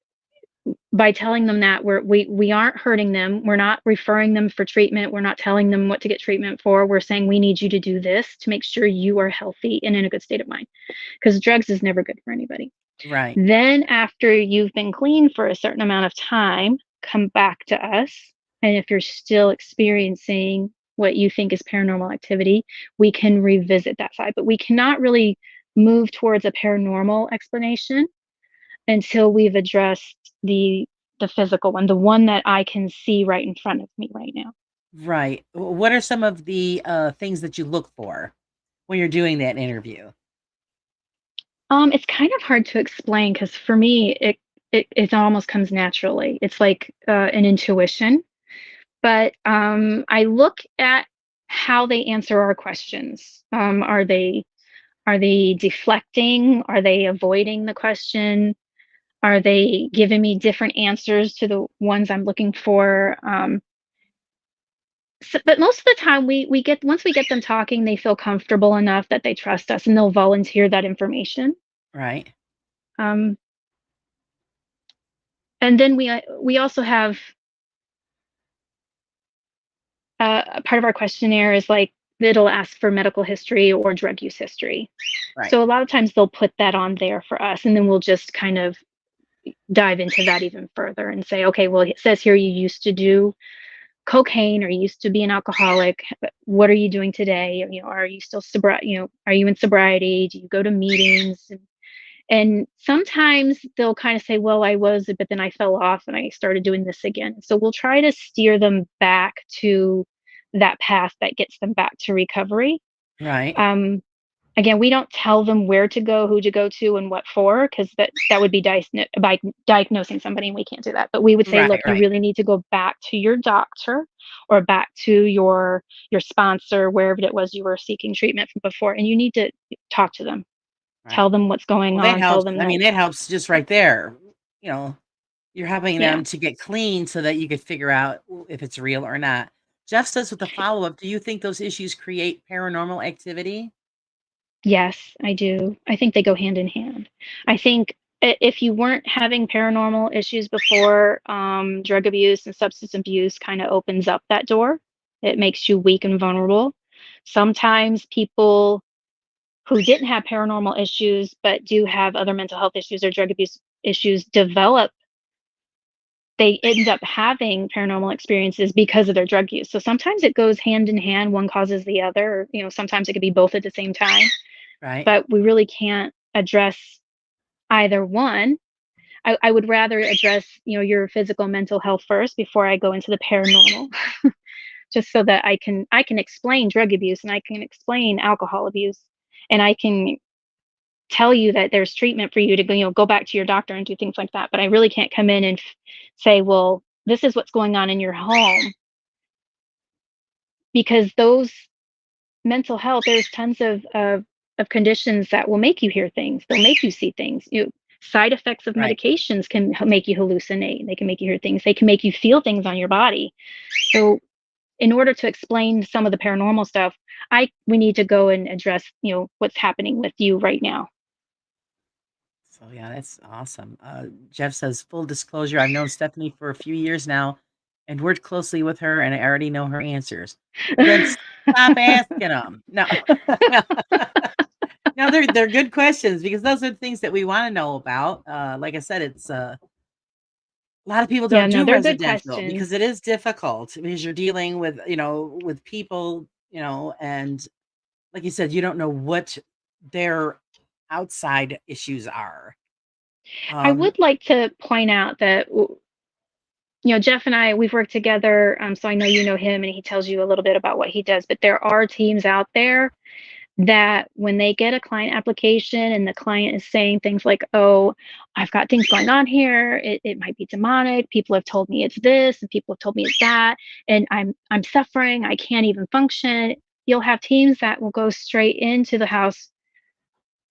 by telling them that we aren't hurting them, we're not referring them for treatment, we're not telling them what to get treatment for, we're saying we need you to do this to make sure you are healthy and in a good state of mind, because drugs is never good for anybody. Right. Then after you've been clean for a certain amount of time, come back to us, and if you're still experiencing what you think is paranormal activity, we can revisit that side, but we cannot really move towards a paranormal explanation until we've addressed the physical one, the one that I can see right in front of me right now. Right. What are some of the things that you look for when you're doing that interview? It's kind of hard to explain because for me, it almost comes naturally. It's like an intuition, but I look at how they answer our questions. Are they deflecting? Are they avoiding the question? Are they giving me different answers to the ones I'm looking for? But most of the time, we get once we get them talking, they feel comfortable enough that they trust us, and they'll volunteer that information. Right. Um, and then we also have a part of our questionnaire is like it'll ask for medical history or drug use history. Right. So a lot of times they'll put that on there for us, and then we'll just kind of dive into that even further and say, okay, well, it says here you used to do cocaine or you used to be an alcoholic. What are you doing today? You know, are you still are you in sobriety? Do you go to meetings? And sometimes they'll kind of say, well, I was, but then I fell off and I started doing this again. So we'll try to steer them back to that path that gets them back to recovery. Right. Um, Again, we don't tell them where to go, who to go to, and what for, because that would be by diagnosing somebody, and we can't do that. But we would say, Right. look, you Right. really need to go back to your doctor or back to your sponsor, wherever it was you were seeking treatment from before, and you need to talk to them, tell Right. them what's going Well, that on, tell helps. them I that. mean, that helps just right there. You know, you're helping Yeah. them to get clean so that you could figure out if it's real or not. Just as with the follow up, do you think those issues create paranormal activity? Yes, I do. I think they go hand in hand. I think if you weren't having paranormal issues before, drug abuse and substance abuse kind of opens up that door. It makes you weak and vulnerable. Sometimes people who didn't have paranormal issues but do have other mental health issues or drug abuse issues they end up having paranormal experiences because of their drug use. So sometimes it goes hand in hand, one causes the other, or, sometimes it could be both at the same time, Right. but we really can't address either one. I would rather address, your physical mental health first before I go into the paranormal, just so that I can explain drug abuse and I can explain alcohol abuse, and I can tell you that there's treatment for you to go, go back to your doctor and do things like that. But I really can't come in and say, well, this is what's going on in your home, because those mental health, there's tons of conditions that will make you hear things. They'll make you see things. Side effects of Right. medications can make you hallucinate. They can make you hear things. They can make you feel things on your body. So in order to explain some of the paranormal stuff, we need to go and address, what's happening with you right now. So yeah, that's awesome. Jeff says, full disclosure, I've known Stephanie for a few years now and worked closely with her, and I already know her answers. Well, then stop asking them. No, no, no, they're good questions because those are the things that we want to know about. Like I said, it's a lot of people Yeah, don't no, do they're good residential questions. because it is difficult because you're dealing with, with people, and like you said, you don't know what their outside issues are. I Um, would like to point out that Jeff and I, we've worked together, so I know you know him, and he tells you a little bit about what he does. But there are teams out there that when they get a client application and the client is saying things like, "Oh, I've got things going on here. It might be demonic. People have told me it's this, and people have told me it's that, and I'm suffering. I can't even function." You'll have teams that will go straight into the house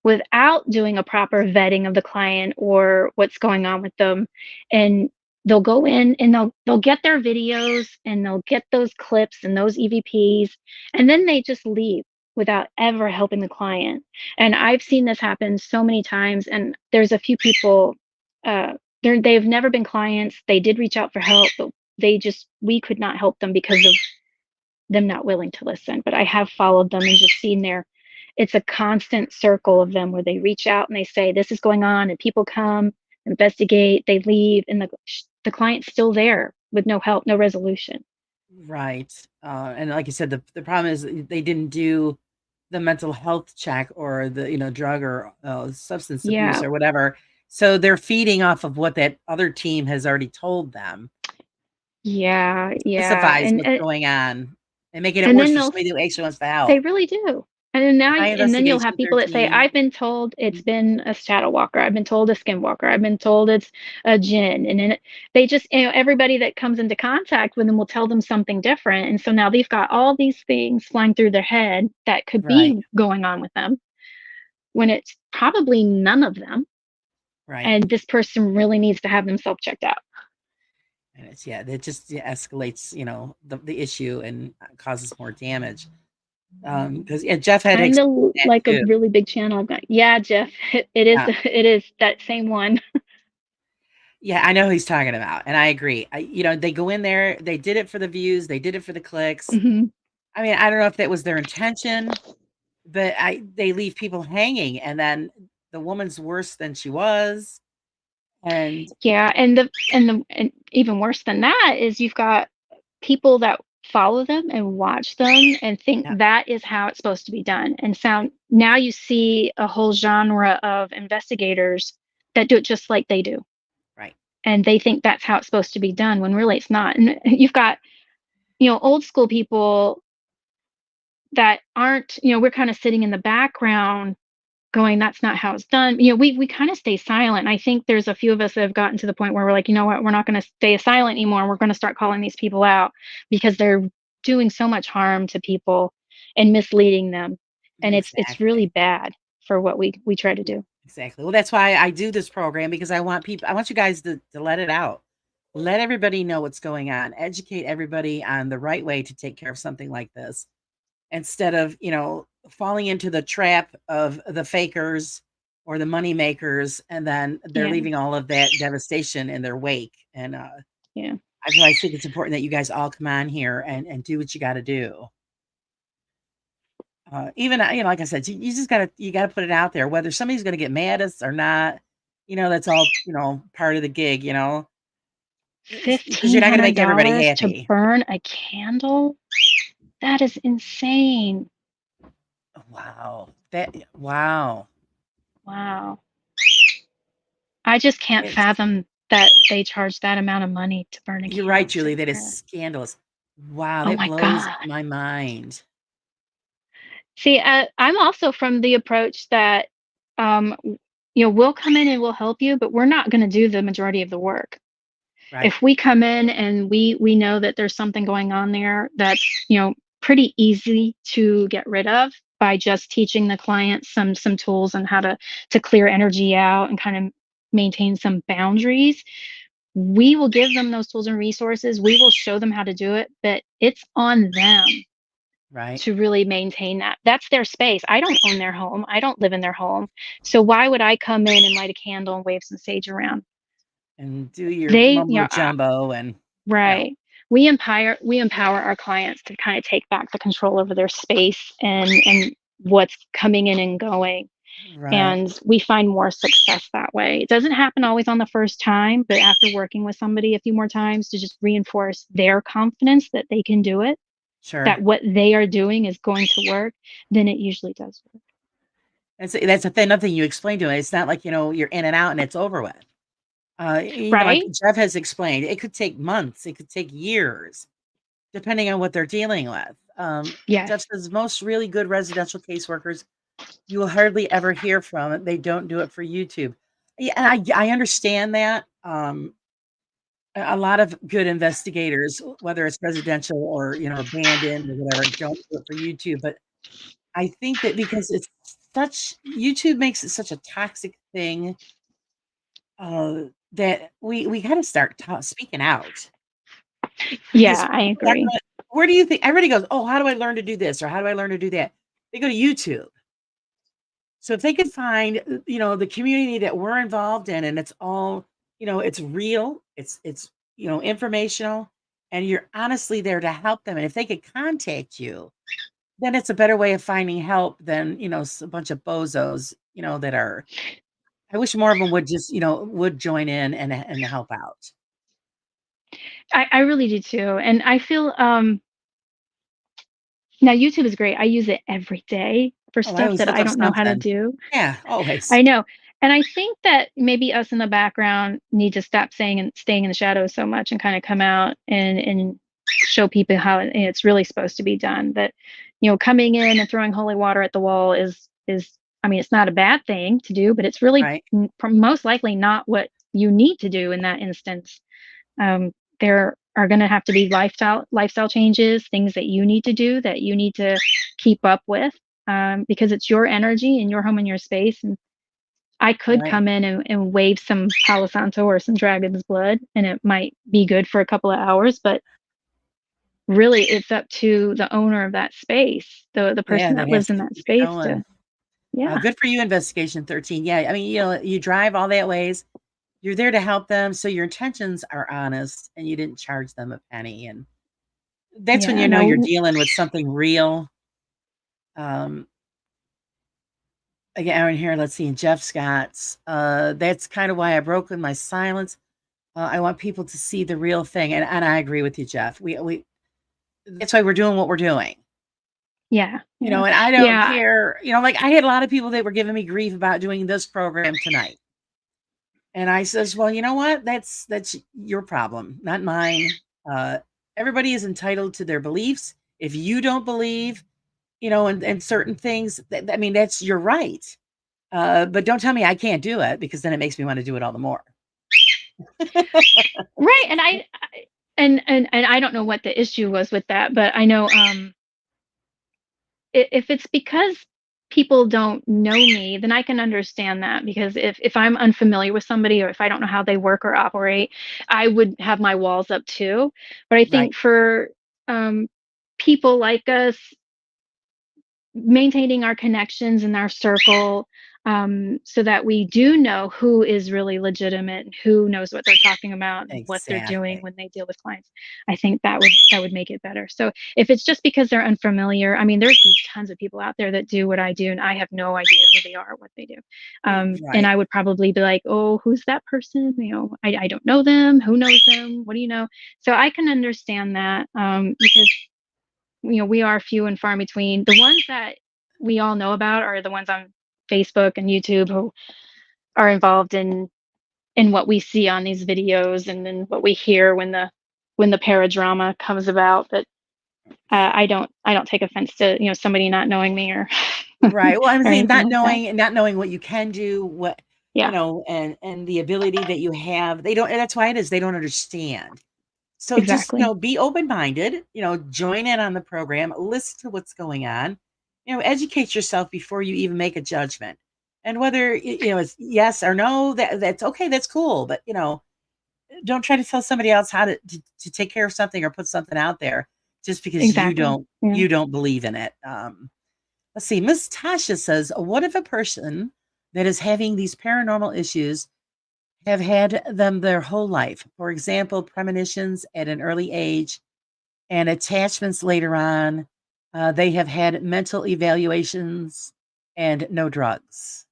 without doing a proper vetting of the client or what's going on with them, and they'll go in and they'll get their videos and they'll get those clips and those EVPs, and then they just leave without ever helping the client. And I've seen this happen so many times, and there's a few people, they've never been clients. They did reach out for help, but we could not help them because of them not willing to listen. But I have followed them and just seen their it's a constant circle of them where they reach out and they say this is going on, and people come investigate, they leave, and the client's still there with no help, no resolution. right. And like you said, the problem is they didn't do the mental health check or the, drug or substance abuse Yeah, or whatever. So they're feeding off of what that other team has already told them. yeah, Specifies what's going on and making it and worse then for somebody who actually wants to they help. really do. High And then you'll have investigation people that say, 13. "I've been told it's Mhm. been a shadow walker. I've been told a skinwalker. I've been told it's a jinn." And then they just, everybody that comes into contact with them will tell them something different. And so now they've got all these things flying through their head that could Right, be going on with them when it's probably none of them. right. And this person really needs to have themselves checked out. And it's, yeah, it just, yeah, escalates, the issue and causes more damage. Because, yeah, Jeff had Kind explained of that like a too. really big channel. I've got, yeah, Jeff, it is, Yeah. it is that same one. Yeah, I know who he's talking about, and I agree. They go in there, they did it for the views, they did it for the clicks. Hmm. I mean, I don't know if that was their intention, but they leave people hanging, and then the woman's worse than she was, and Yeah, and even worse than that is you've got people that follow them and watch them and think yeah, that is how it's supposed to be done. And sound now you see a whole genre of investigators that do it just like they do. right, And they think that's how it's supposed to be done when really it's not. And you've got, old school people that aren't, we're kind of sitting in the background going, that's not how it's done. We kind of stay silent. I think there's a few of us that have gotten to the point where we're like, you know what, we're not going to stay silent anymore. We're going to start calling these people out because they're doing so much harm to people and misleading them. And it's really exactly. bad for what we try to do. Exactly. Well, that's why I do this program because I want you guys to let it out. Let everybody know what's going on. Educate everybody on the right way to take care of something like this instead of, falling into the trap of the fakers or the money makers, and then they're Yeah, leaving all of that devastation in their wake. And yeah. I think it's important that you guys all come on here and do what you got to do. Even like I said, you just you gotta put it out there, whether somebody's gonna get mad at us or not. That's all part of the gig. Because you're fifteen not gonna hundred make everybody dollars to happy. burn a candle? That is insane. Wow, wow. Wow. I just can't It's fathom that they charge that amount of money to burn a You're right, Julie. candlestick. That is scandalous. Wow, Oh that my blows God. my mind. See, I'm also from the approach that, um, we'll come in and we'll help you, but we're not going to do the majority of the work. Right. If we come in and we know that there's something going on there that's, pretty easy to get rid of by just teaching the client some tools on how to clear energy out and kind of maintain some boundaries, we will give them those tools and resources. We will show them how to do it, but it's on them Right. to really maintain that. That's their space. I don't own their home. I don't live in their home. So why would I come in and light a candle and wave some sage around? And do your They, mumbo jumbo and no. right. We empower our clients to kind of take back the control over their space and what's coming in and going. Right. And we find more success that way. It doesn't happen always on the first time, but after working with somebody a few more times to just reinforce their confidence that they can do it, Sure. that what they are doing is going to work, then it usually does work. That's another thing you explained to me. It's not like, you're in and out and it's over with. Like Right? Jeff has explained, it could take months, it could take years, depending on what they're dealing with. Yes. Jeff says most really good residential caseworkers you will hardly ever hear from. They don't do it for YouTube. Yeah, and I understand that. A lot of good investigators, whether it's residential or abandoned or whatever, don't do it for YouTube. But I think that because it's such YouTube makes it such a toxic thing, that we got to start speaking out because Yeah, I people are agree. gonna, where do you think everybody goes? Oh, how do I learn to do this or how do I learn to do that? They go to YouTube. So if they could find, the community that we're involved in, and it's all, it's real, it's informational, and you're honestly there to help them. And if they could contact you, then it's a better way of finding help than a bunch of bozos, that are. I wish more of them would just, would join in and help out. I really do too. And I feel now YouTube is great. I use it every day for Oh, I stuff always that look I up don't know how to something. do. Yeah, always. I know. And I think that maybe us in the background need to stop saying and staying in the shadows so much and kind of come out and show people how it's really supposed to be done. That, coming in and throwing holy water at the wall is I mean, it's not a bad thing to do, but it's really Right, most likely not what you need to do in that instance. There are going to have to be lifestyle changes, things that you need to do that you need to keep up with, because it's your energy in your home and your space. And I could right. come in and wave some Palo Santo or some dragon's blood, and it might be good for a couple of hours, but really it's up to the owner of that space, the Yeah, person that that has lives to in that keep it space going. to, yeah, Good for you, Investigation 13. Yeah, I mean, you drive all that ways. You're there to help them, so your intentions are honest, and you didn't charge them a penny, and that's when yeah, you're no, dealing with something real. Um, Again, Aaron here, let's see, Jeff Scott's, that's kind of why I broke with my silence. I want people to see the real thing, and I agree with you, Jeff. We that's why we're doing what we're doing. yeah, yeah, And I don't yeah, care, like I had a lot of people that were giving me grief about doing this program tonight. And I says, "Well, you know what? That's your problem, not mine. Uh, Everybody is entitled to their beliefs. If you don't believe, in certain things, I mean, that's your right. But don't tell me I can't do it because then it makes me want to do it all the more." right. And and I don't know what the issue was with that, but I know if it's because people don't know me, then I can understand that, because if I'm unfamiliar with somebody or if I don't know how they work or operate, I would have my walls up too. But I Right. think for um, people like us, maintaining our connections in our circle, so that we do know who is really legitimate and who knows what they're talking about and what they're doing Exactly. when they deal with clients. I think that would make it better. So if it's just because they're unfamiliar, I mean, there's tons of people out there that do what I do and I have no idea who they are or what they do. And Right. I would probably be like, oh, who's that person? I don't know them. Who knows them? What do you know? So I can understand that, because we are few and far between. The ones that we all know about are the ones on Facebook and YouTube who are involved in what we see on these videos and then what we hear when the paradrama comes about. But I don't take offense to somebody not knowing me or Right. Well, I'm or saying anything like that. not knowing what you can do, what Yeah, and the ability that you have. They don't. And that's why it is. They don't understand. So just, exactly. be open-minded, join in on the program, listen to what's going on, educate yourself before you even make a judgment. And whether, it's yes or no, that's okay, that's cool. But, don't try to tell somebody else how to take care of something or put something out there. just because Exactly. Yeah. you don't believe in it. Let's see. Miss Tasha says, "What if a person that is having these paranormal issues have had them their whole life? For example, premonitions at an early age and attachments later on. They have had mental evaluations and no drugs."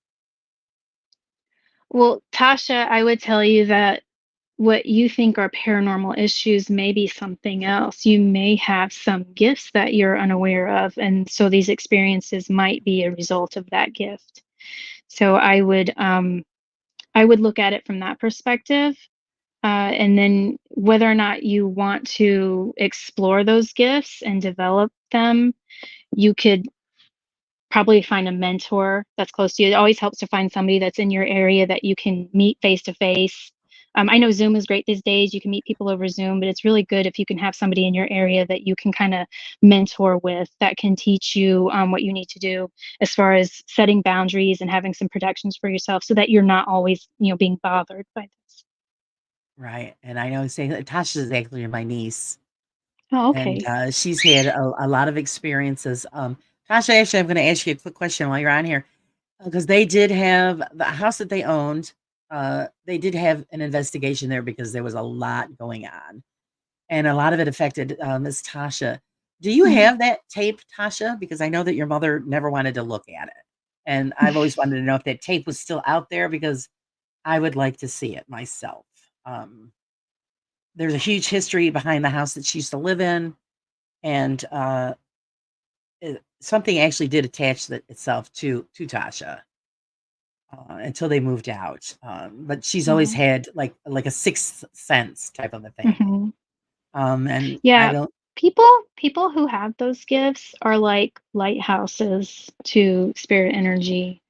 Well, Tasha, I would tell you that what you think are paranormal issues may be something else. You may have some gifts that you're unaware of, and so these experiences might be a result of that gift. So I would look at it from that perspective, and then whether or not you want to explore those gifts and develop them, you could probably find a mentor that's close to you. It always helps to find somebody that's in your area that you can meet face to face. I know Zoom is great these days. You can meet people over Zoom, but it's really good if you can have somebody in your area that you can kind of mentor with that can teach you what you need to do as far as setting boundaries and having some protections for yourself so that you're not always, being bothered by this. Right. And I know saying Tasha is actually my niece, Oh, and okay. she's had a lot of experiences. Tasha, actually, I'm going to ask you a quick question while you're on here because they did have the house that they owned. They did have an investigation there because there was a lot going on, and a lot of it affected Miss Tasha. Do you Mm. have that tape, Tasha? Because I know that your mother never wanted to look at it, and I've always wanted to know if that tape was still out there because I would like to see it myself. Um, there's a huge history behind the house that she used to live in, and something actually did attach itself to Tasha until they moved out. But she's always Oh. had like a sixth sense type of a thing. Hmm. And I Yeah, don't. people who have those gifts are like lighthouses to spirit energy,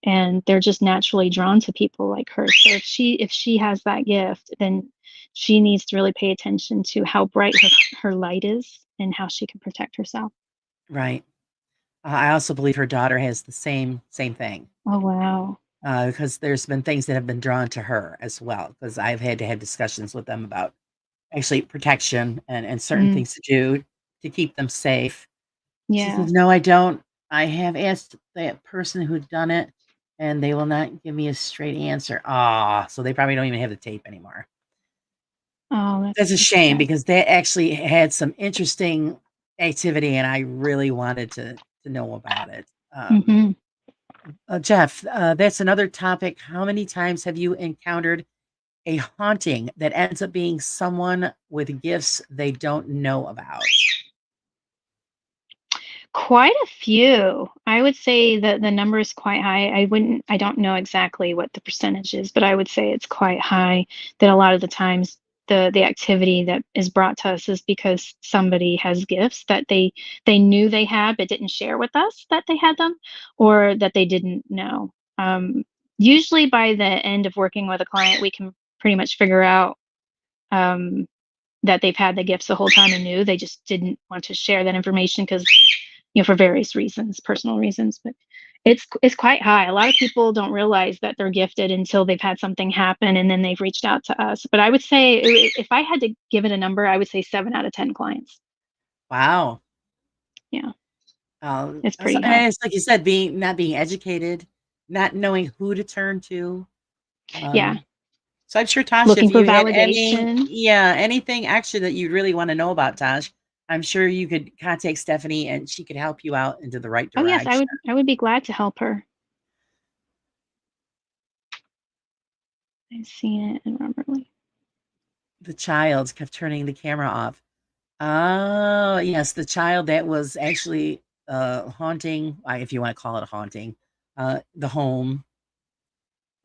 and they're just naturally drawn to people like her. So if she has that gift, then she needs to really pay attention to how bright her light is and how she can protect herself. Right. I also believe her daughter has the same thing Oh, wow. because there's been things that have been drawn to her as well. Because I've had to have discussions with them about actually protection and certain Mm, things to do to keep them safe. She yeah. says, "No, I don't. I have asked that person who'd done it, and they will not give me a straight answer." Ah, so they probably don't even have the tape anymore. Oh, That's a that's shame sad. because they actually had some interesting activity, and I really wanted to know about it. Hmm. Jeff, that's another topic. How many times have you encountered a haunting that ends up being someone with gifts they don't know about? Quite a few. I would say that the number is quite high. I don't know exactly what the percentage is, but I would say it's quite high that a lot of the times the activity that is brought to us is because somebody has gifts that they knew they had but didn't share with us that they had them or that they didn't know. Usually by the end of working with a client, we can pretty much figure out um, that they've had the gifts the whole time and knew they just didn't want to share that information because for various reasons, personal reasons. But it's quite high. A lot of people don't realize that they're gifted until they've had something happen and then they've reached out to us. But I would say if I had to give it a number, I would say 7 out of 10 clients. Wow. Yeah, it's pretty high. And it's like you said, being not being educated, not knowing who to turn to. Yeah, Um, so I'm sure Tasha, if looking for you had any, validation. yeah, anything extra that you really want to know about Tosh, I'm sure you could contact Stephanie and she could help you out into the right Oh yes, I direction. would I would be glad to help her. I've seen it in Rumberly. The child kept turning the camera off. Oh, yes, the child that was actually haunting, if you want to call it a haunting, the home.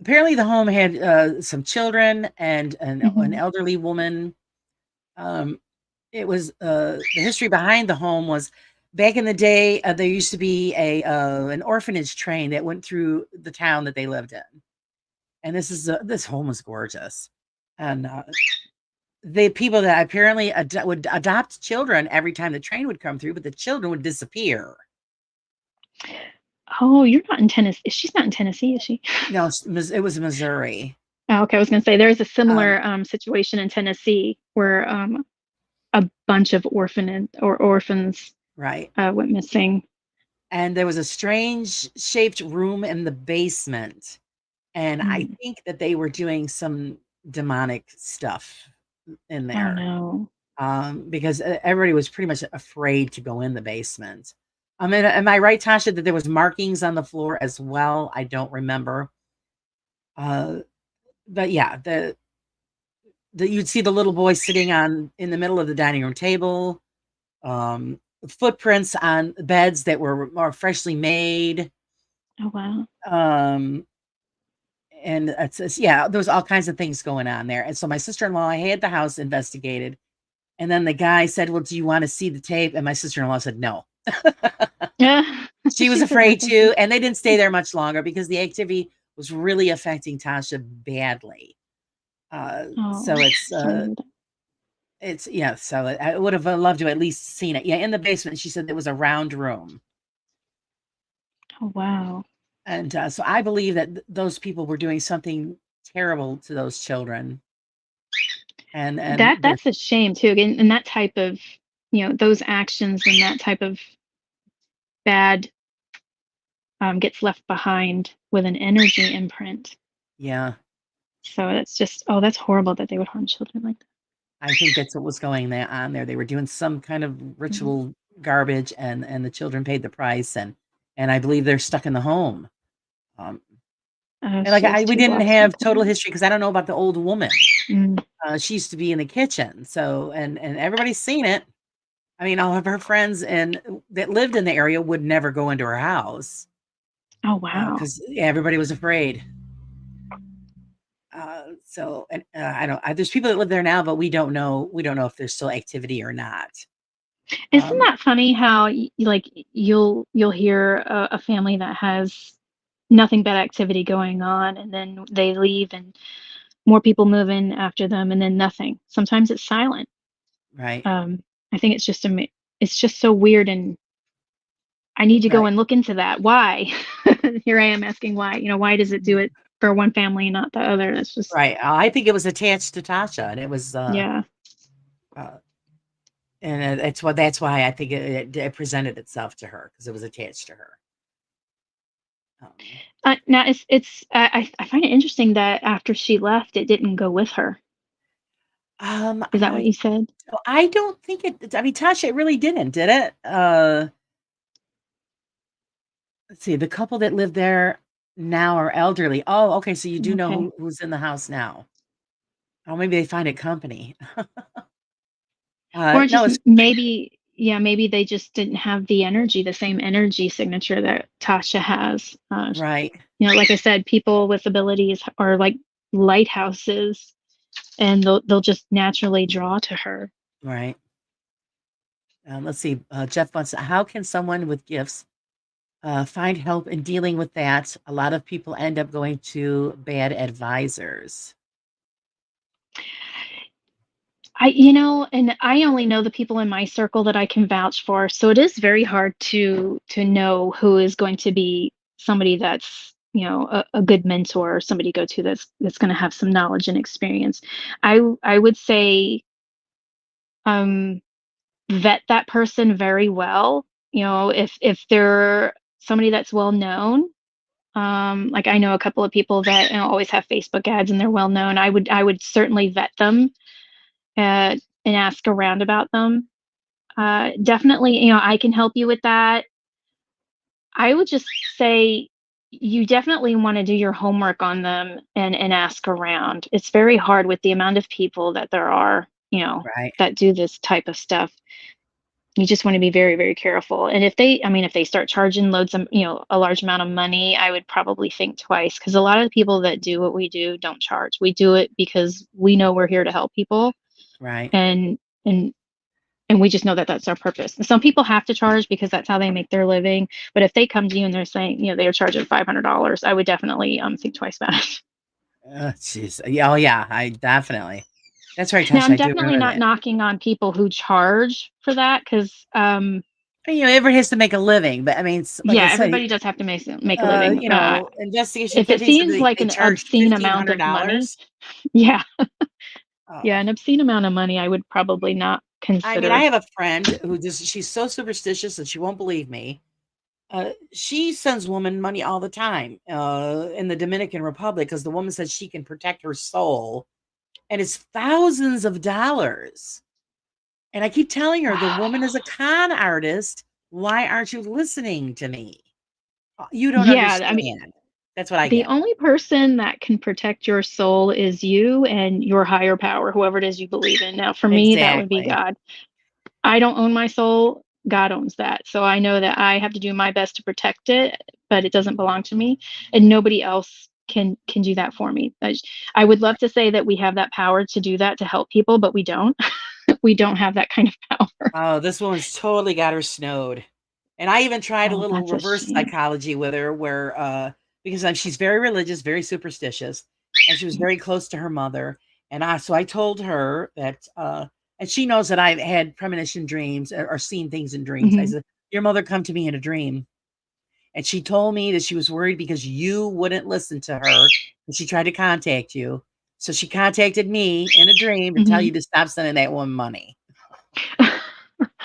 Apparently, the home had some children and an Hmm. elderly woman. Um, it was the history behind the home was back in the day. There used to be a an orphanage train that went through the town that they lived in, and this home was gorgeous, and the people that apparently would adopt children every time the train would come through, but the children would disappear. Oh, you're not in Tennessee. She's not in Tennessee, is she? No, it was Missouri. Oh, okay, I was going to say there's a Um, similar situation in Tennessee where a bunch of orphans right. went missing. And there was a strange shaped room in the basement, and I Mm. think that they were doing some demonic stuff in Oh there, no. because everybody was pretty much afraid to go in the basement. I mean, am I right, Tasha, that there was markings on the floor as well? I don't remember. Uh, but yeah, the you'd see the little boy sitting on in the middle of the dining room table, footprints on beds that were more freshly made. Oh wow. Um, and yeah, there was all kinds of things going on there. And so my sister-in-law had the house investigated, and then the guy said, "Well, do you want to see the tape?" And my sister-in-law said, "No." Yeah. She was She said no, afraid thank you. to, and they didn't stay there much longer because the activity was really affecting Tasha badly. Oh, So sorry to hear that. it's yeah. So I would have loved to at least seen it. Yeah, in the basement, she said it was a round room, Oh wow. and so I believe that those people were doing something terrible to those children, and they're That's a shame too. Again, and that type of, those actions and that type of bad gets left behind with an energy imprint. yeah. So that's just, oh, that's horrible that they would harm children like I think that's what was going there on there. They were doing some kind of that. Mhm. ritual garbage, and the children paid the price, and I believe they're stuck in the home. Um, and She lives we two didn't blocks from have the total home. history because I don't know about the old woman. Mm. She used to be in the kitchen, so and everybody's seen it. I mean, all of her friends and that lived in the area would never go into her house Oh wow. because everybody was afraid. So and I don't. There's people that live there now, but we don't know. We don't know if there's still activity or not. Isn't Um, that funny how like you'll hear a family that has nothing but activity going on, and then they leave and more people move in after them, and then nothing. Sometimes it's silent. right, Um, I think it's just so weird, and I need to go right. and look into that. Why? Here I am asking why. Why does it do it for one family and not the other? That's just, Right. I think it was attached to Tasha, and it was, yeah. uh, and that's why I think it presented itself to her because it was attached to her. Um, Now it's I find it interesting that after she left, it didn't go with her. Is that what I you said? I don't think it. I mean, Tasha, it really didn't, did it? Let's see. The couple that live there now are elderly. Oh, okay. So you do know Okay. who's in the house now. Oh, maybe they find it company. Or No, just it's maybe, yeah, maybe they just didn't have the energy, the same energy signature that Tasha has. right, Like I said, people with abilities are like lighthouses, and they'll just naturally draw to her. right. Let's see. Jeff wants. How can someone with gifts find help in dealing with that? A lot of people end up going to bad advisors. And I only know the people in my circle that I can vouch for. So it is very hard to know who is going to be somebody that's, a good mentor, or somebody to go to that's going to have some knowledge and experience. I would say um vet that person very well. If they're somebody that's well known, like I know a couple of people that always have Facebook ads and they're well known. I would certainly vet them and ask around about them. Definitely, I can help you with that. I would just say you definitely want to do your homework on them and ask around. It's very hard with the amount of people that there are, Right, that do this type of stuff. You just want to be very, very careful. And if they start charging loads of, a large amount of money, I would probably think twice, because a lot of the people that do what we do don't charge. We do it because we know we're here to help people, right. and and and we just know that that's our purpose. Some people have to charge because that's how they make their living. But if they come to you and they're saying, they are charging $500, I would definitely think twice about it. Jeez. Yeah, oh yeah, I definitely. That's right, Now, Tasha. I'm I do definitely remember not that. knocking on people who charge for that, because I mean, everyone has to make a living, but I mean, like I yeah, said, everybody does have to make a living. investigation If it fifty said seems they, like they an charged obscene fifteen amount hundred of money, dollars. yeah, Oh, yeah, an obscene amount of money, I would probably not I mean, I consider. have a friend who just she's so superstitious that she won't believe me. She sends women money all the time in the Dominican Republic because the woman says she can protect her soul, and it's thousands of dollars. And I keep telling her the woman is a con artist. Why aren't you listening to me? You don't Yeah, I mean, understand. That's what I the get. only person that can protect your soul is you and your higher power, whoever it is you believe in. Now, for me, that would be Exactly. God. I don't own my soul. God owns that. So I know that I have to do my best to protect it, but it doesn't belong to me, and nobody else can do that for me. I would love to say that we have that power to do that to help people, but we don't. We don't have that kind of power. Oh, this woman's totally got her snowed. And I even tried a Oh, little that's a reverse shame. psychology with her where because she's very religious, very superstitious, and she was very close to her mother. And I told her that and she knows that I've had premonition dreams or seen things in dreams. I Hmm. said, "Your mother come to me in a dream." And she told me that she was worried because you wouldn't listen to her and she tried to contact you. So she contacted me in a dream to tell Hmm. you to stop sending that woman money.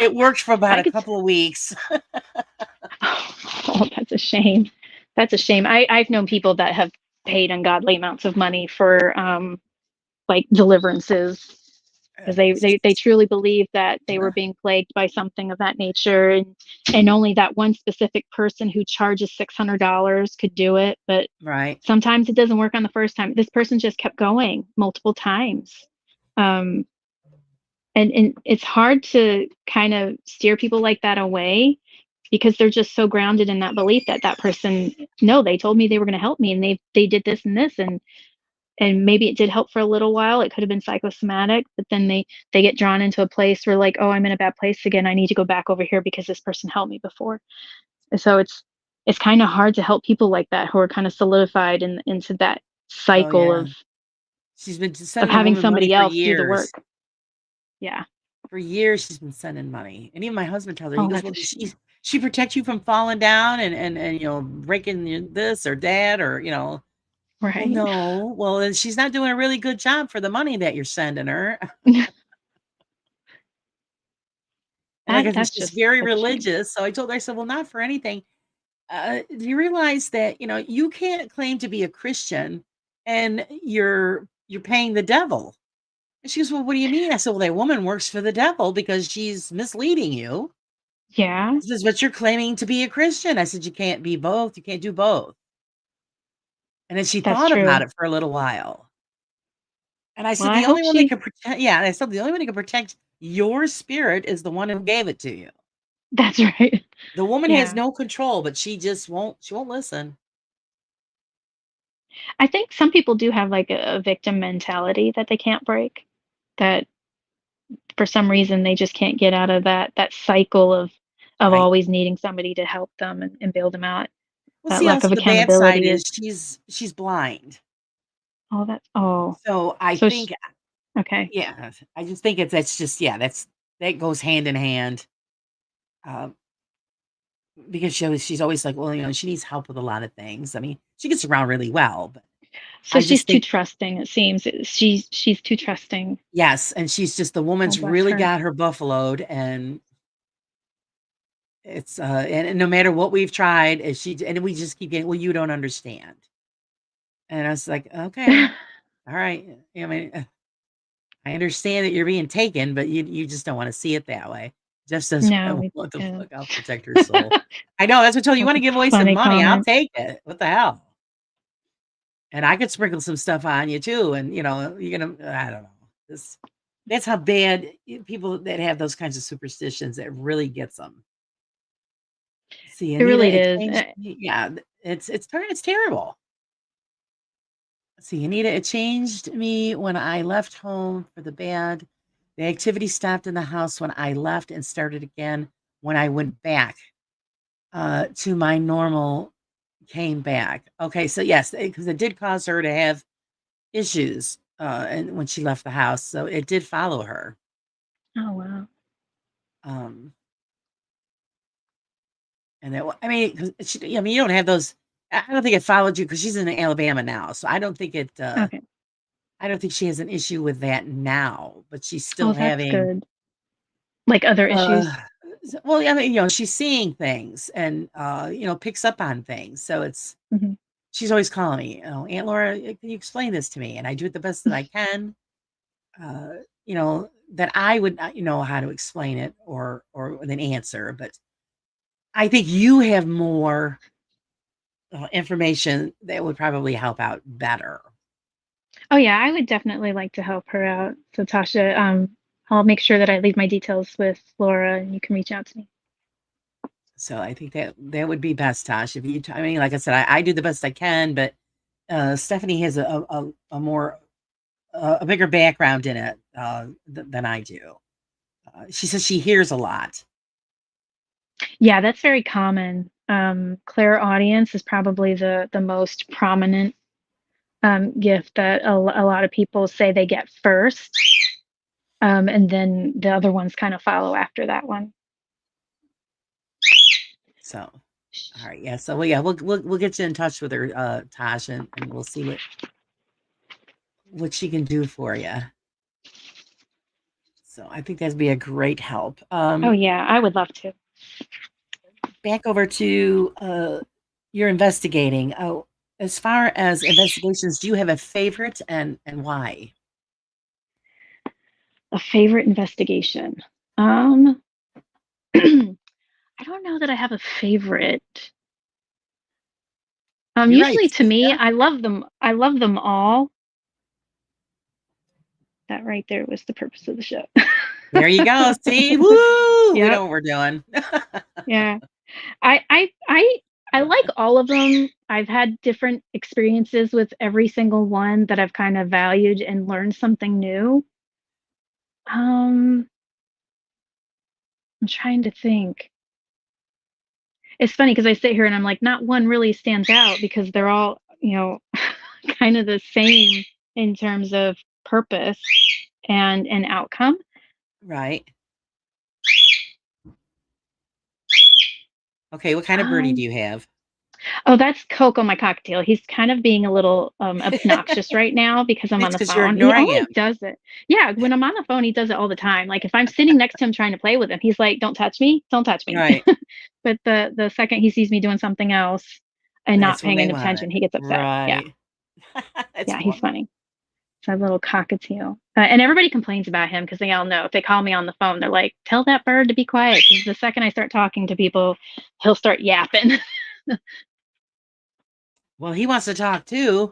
It worked for about I a could. couple of weeks. Oh, that's a shame. That's a shame. I've known people that have paid ungodly amounts of money for like deliverances because they truly believe that they were being plagued by something of that nature, and only that one specific person who charges $600 could do it. But Right. sometimes it doesn't work on the first time. This person just kept going multiple times. Um, and it's hard to kind of steer people like that away because they're just so grounded in that belief that that person, no, they told me they were going to help me and they did this and this, and maybe it did help for a little while. It could have been psychosomatic, but then they get drawn into a place where like, oh, I'm in a bad place again, I need to go back over here because this person helped me before. And so it's kind of hard to help people like that who are kind of solidified into that Oh, cycle yeah. She's been of sending the having woman money somebody for else do the years. work. Yeah. For years, she's been sending money. And even my husband tells her, he Oh, goes, that's "Well, a does shame. she protect you from falling down and breaking this or that or, well, Right. no. Well, then she's not doing a really good job for the money that you're sending her." And like I said, That's she's just very that's a shame. religious. So I told her, I said, "Well, not for anything. Do you realize that, you can't claim to be a Christian and you're paying the devil?" And she goes, "Well, what do you mean?" I said, "Well, that woman works for the devil because she's misleading you." Yeah, She says, "But you're claiming to be a Christian." I said, "You can't be both. You can't do both." And then she that's thought about true. it for a little while. And I Well, said, I "The hope only one that she can protect," yeah, and I said, "The only one that can protect your spirit is the one who gave it to you." that's right. The woman has Yeah. no control, but she won't listen. I think some people do have like a victim mentality that they can't break. That for some reason they just can't get out of that cycle of Right. always needing somebody to help them and bail them out. Well, That see, lack also of the bad side accountability is is she's blind. oh that's oh So I so think, sh okay. yeah, I just think that's just, yeah, that goes hand in hand. Um, because she's always like, well, she needs help with a lot of things. I mean, she gets around really well, but So I she's just too think, trusting, it seems. She's too trusting. yes, and she's just the Oh, woman's bless really her. got her buffaloed, and it's and no matter what we've tried, and we just keep getting, well, you don't understand, and I was like, okay, all right, I mean, I understand that you're being taken, but you just don't want to see it that way. Jeff says, No, "Oh, we what the yeah. fuck? I'll protect her soul." I know that's what I told you. You That's want a to give away some funny money? I'll comment. take it. What the hell? And I could sprinkle some stuff on you too, and you're gonna. I don't know. This that's how bad people that have those kinds of superstitions that really gets them. See, It Anita, really it is. changed me. Yeah, it's terrible. See, Anita, it changed me when I left home for the band. The activity stopped in the house when I left and started again when I went back to my normal, came back. Okay, so yes, because it did cause her to have issues and when she left the house, so it did follow her. Oh, wow. Um, and that, I mean, 'cause I mean, you don't have those. I don't think it followed you because she's in Alabama now, so I don't think it. Okay. I don't think she has an issue with that now, but she's still Oh, that's having. good. like other Uh, issues? well, I mean, she's seeing things and, picks up on things. So Hmm. she's always calling me, Aunt Laura, can you explain this to me? And I do it the best that I can, uh, that I would not know how to explain it or with an answer. But I think you have more information that would probably help out better. Oh yeah, I would definitely like to help her out. So Tasha, I'll make sure that I leave my details with Laura and you can reach out to me. So I think that would be best, Tosh. If you, I mean, like I said, I do the best I can, but Stephanie has a more a bigger background in it than I do. She says she hears a lot. Yeah, that's very common. Clairaudience is probably the most prominent gift that a lot of people say they get first, and then the other ones kind of follow after that one. So, all right, yeah. So, well, yeah, we'll get you in touch with her, Tosh, and we'll see what she can do for you. So, I think that'd be a great help. Oh yeah, I would love to. Back over to your investigating. Oh, as far as investigations, do you have a favorite and why? A favorite investigation. Um, I don't know that I have a favorite. You're right. Usually to See, me, yeah. I love them. I love them all. That right there was the purpose of the show. There you go. See, woo! We Yep. know what we're doing. Yeah. I I I I like all of them. I've had different experiences with every single one that I've kind of valued and learned something new. Um, I'm trying to think. It's funny because I sit here and I'm like, not one really stands out because they're all, kind of the same in terms of purpose and outcome. Right. Okay. What kind of birdie do Um, you have? Oh, that's Coco, my cocktail. He's kind of being a little obnoxious right now because I'm on It's the because you're phone. He ignoring only him. does it. Yeah, when I'm on the phone, he does it all the time. Like if I'm sitting next to him trying to play with him, he's like, "Don't touch me, don't touch me." Right. But the second he sees me doing something else and not That's when paying they any want it. attention, he gets upset. Yeah, Right. That's yeah, he's funny. funny. It's a little cockatiel. And everybody complains about him because they all know if they call me on the phone, they're like, "Tell that bird to be quiet." Because the second I start talking to people, he'll start yapping. Well, he wants to talk too.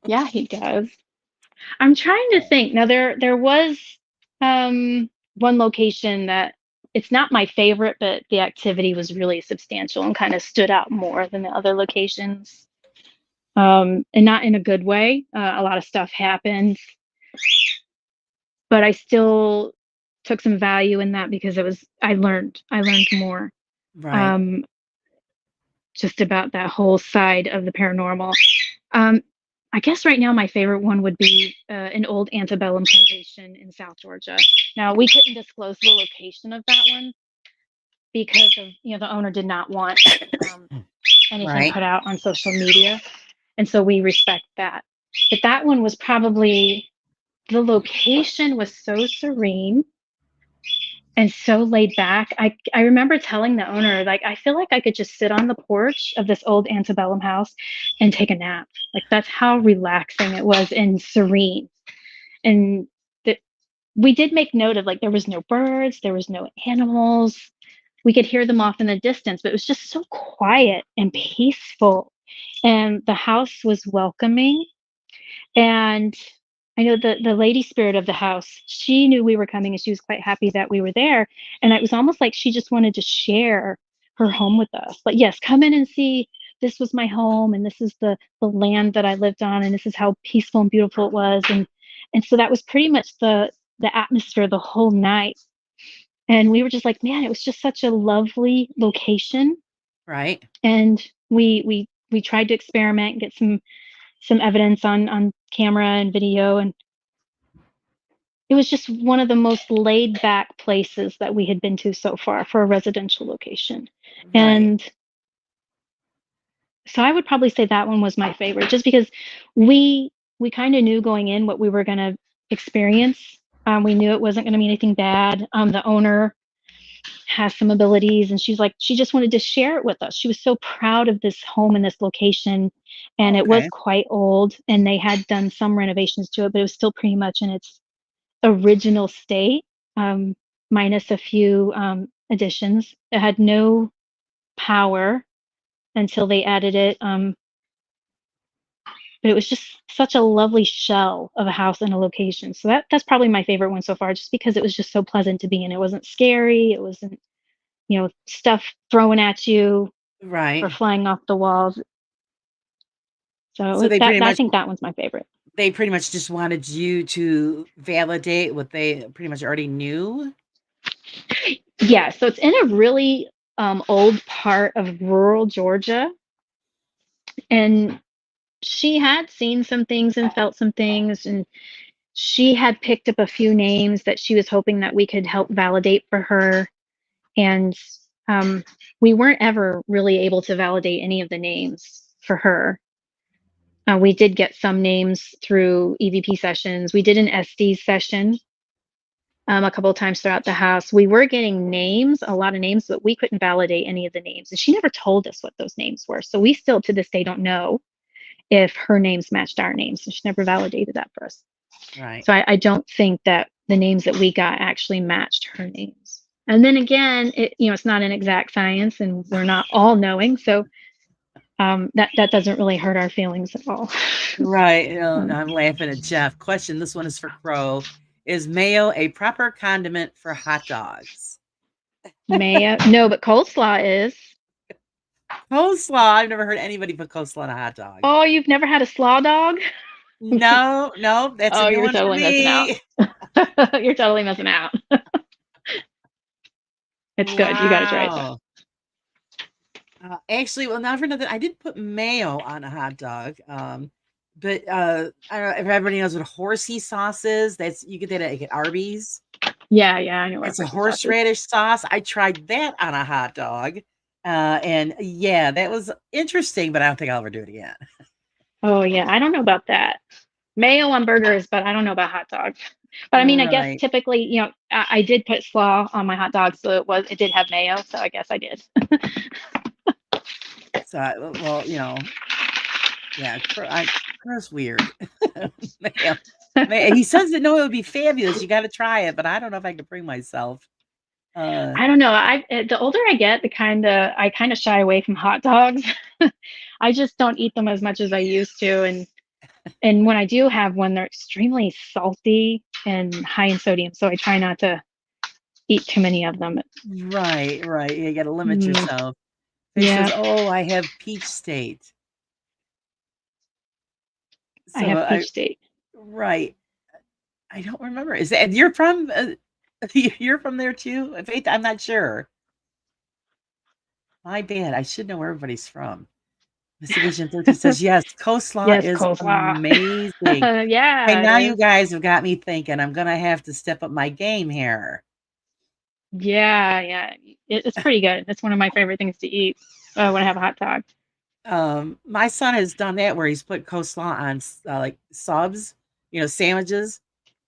Yeah, he does. I'm trying to think. Now there was one location that it's not my favorite, but the activity was really substantial and kind of stood out more than the other locations. And not in a good way. A lot of stuff happened, but I still took some value in that because I learned more. Right. Um, just about that whole side of the paranormal. Um, I guess right now my favorite one would be an old antebellum plantation in South Georgia. Now we couldn't disclose the location of that one because of the owner did not want um, anything Right. put out on social media, and so we respect that. But that one was probably the location was so serene and so laid back. I remember telling the owner, like, I feel like I could just sit on the porch of this old antebellum house and take a nap. Like, that's how relaxing it was and serene. And that we did make note of like, there was no birds, there was no animals. We could hear them off in the distance, but it was just so quiet and peaceful. And the house was welcoming. And I know the lady spirit of the house, she knew we were coming and she was quite happy that we were there. And it was almost like she just wanted to share her home with us. Like, yes, come in and see. This was my home and this is the land that I lived on and this is how peaceful and beautiful it was. And so that was pretty much the atmosphere the whole night. And we were just like, man, it was just such a lovely location. Right. And we tried to experiment and get some evidence on camera and video, and it was just one of the most laid back places that we had been to so far for a residential location. Right. And so I would probably say that one was my favorite just because we we kind of knew going in what we were going to experience. We knew it wasn't going to be anything bad. The owner has some abilities, and she's like, she just wanted to share it with us. She was so proud of this home and this location, and it was Okay. quite old, and they had done some renovations to it, but it was still pretty much in its original state, um, minus a few additions. It had no power until they added it. But it was just such a lovely shell of a house and a location. So that's probably my favorite one so far, just because it was just so pleasant to be in. It wasn't scary. It wasn't, stuff thrown at you or Right. flying off the walls. So So that I think that one's my favorite. they pretty much just wanted you to validate what they pretty much already knew? Yeah, so it's in a really old part of rural Georgia, and she had seen some things and felt some things, and she had picked up a few names that she was hoping that we could help validate for her. And um, we weren't ever really able to validate any of the names for her. We did get some names through EVP sessions. We did an SD session a couple of times throughout the house. We were getting names, a lot of names, but we couldn't validate any of the names. And she never told us what those names were. So we still to this day don't know if her names matched our names. So she never validated that for us. Right. So I don't think that the names that we got actually matched her names. And then again, it's not an exact science, and we're not all knowing, so that doesn't really hurt our feelings at all. Right. um, I'm laughing at Jeff. Question. This one is for Crow. Is mayo a proper condiment for hot dogs? Mayo, no, but coleslaw is. Coleslaw. I've never heard anybody put coleslaw on a hot dog. Oh, you've never had a slaw dog? No, no, that's a Oh, new you're one for totally missing out. me. You're totally missing out. It's good. You got to try it though. Wow. Actually, well, not for nothing. I did put mayo on a hot dog. But I don't know if everybody knows what horsey sauce is. That's you get that at Arby's. Yeah, I know what It's a horsey sauce is. horseradish sauce. I tried that on a hot dog. And yeah, that was interesting, but I don't think I'll ever do it again. Oh yeah, I don't know about that. Mayo on burgers, but I don't know about hot dogs. But I mean, I guess Right. typically, I did put slaw on my hot dogs, so it did have mayo, so I guess I did. So, well, yeah, Crow's weird. Mayo. He says that no, it would be fabulous. You got to try it, but I don't know if I can bring myself. Uh, I don't know. The older I get, I kind of shy away from hot dogs. I just don't eat them as much as I used to, and when I do have one, they're extremely salty and high in sodium, so I try not to eat too many of them. right, right. You got to limit Mm, yourself. Fish says, yeah, "Oh, I have peach state." I So have peach state. right. I don't remember. Is that you're from? You're from there too? Faith, I'm not sure. My bad. I should know where everybody's from. Investigation 13 says, yes, coleslaw Yes, is coleslaw. amazing. Okay, Yeah, it now you is. guys have got me thinking. I'm gonna have to step up my game here. Yeah. It's pretty good. It's one of my favorite things to eat when I have a hot dog. My son has done that where he's put coleslaw on like subs, sandwiches,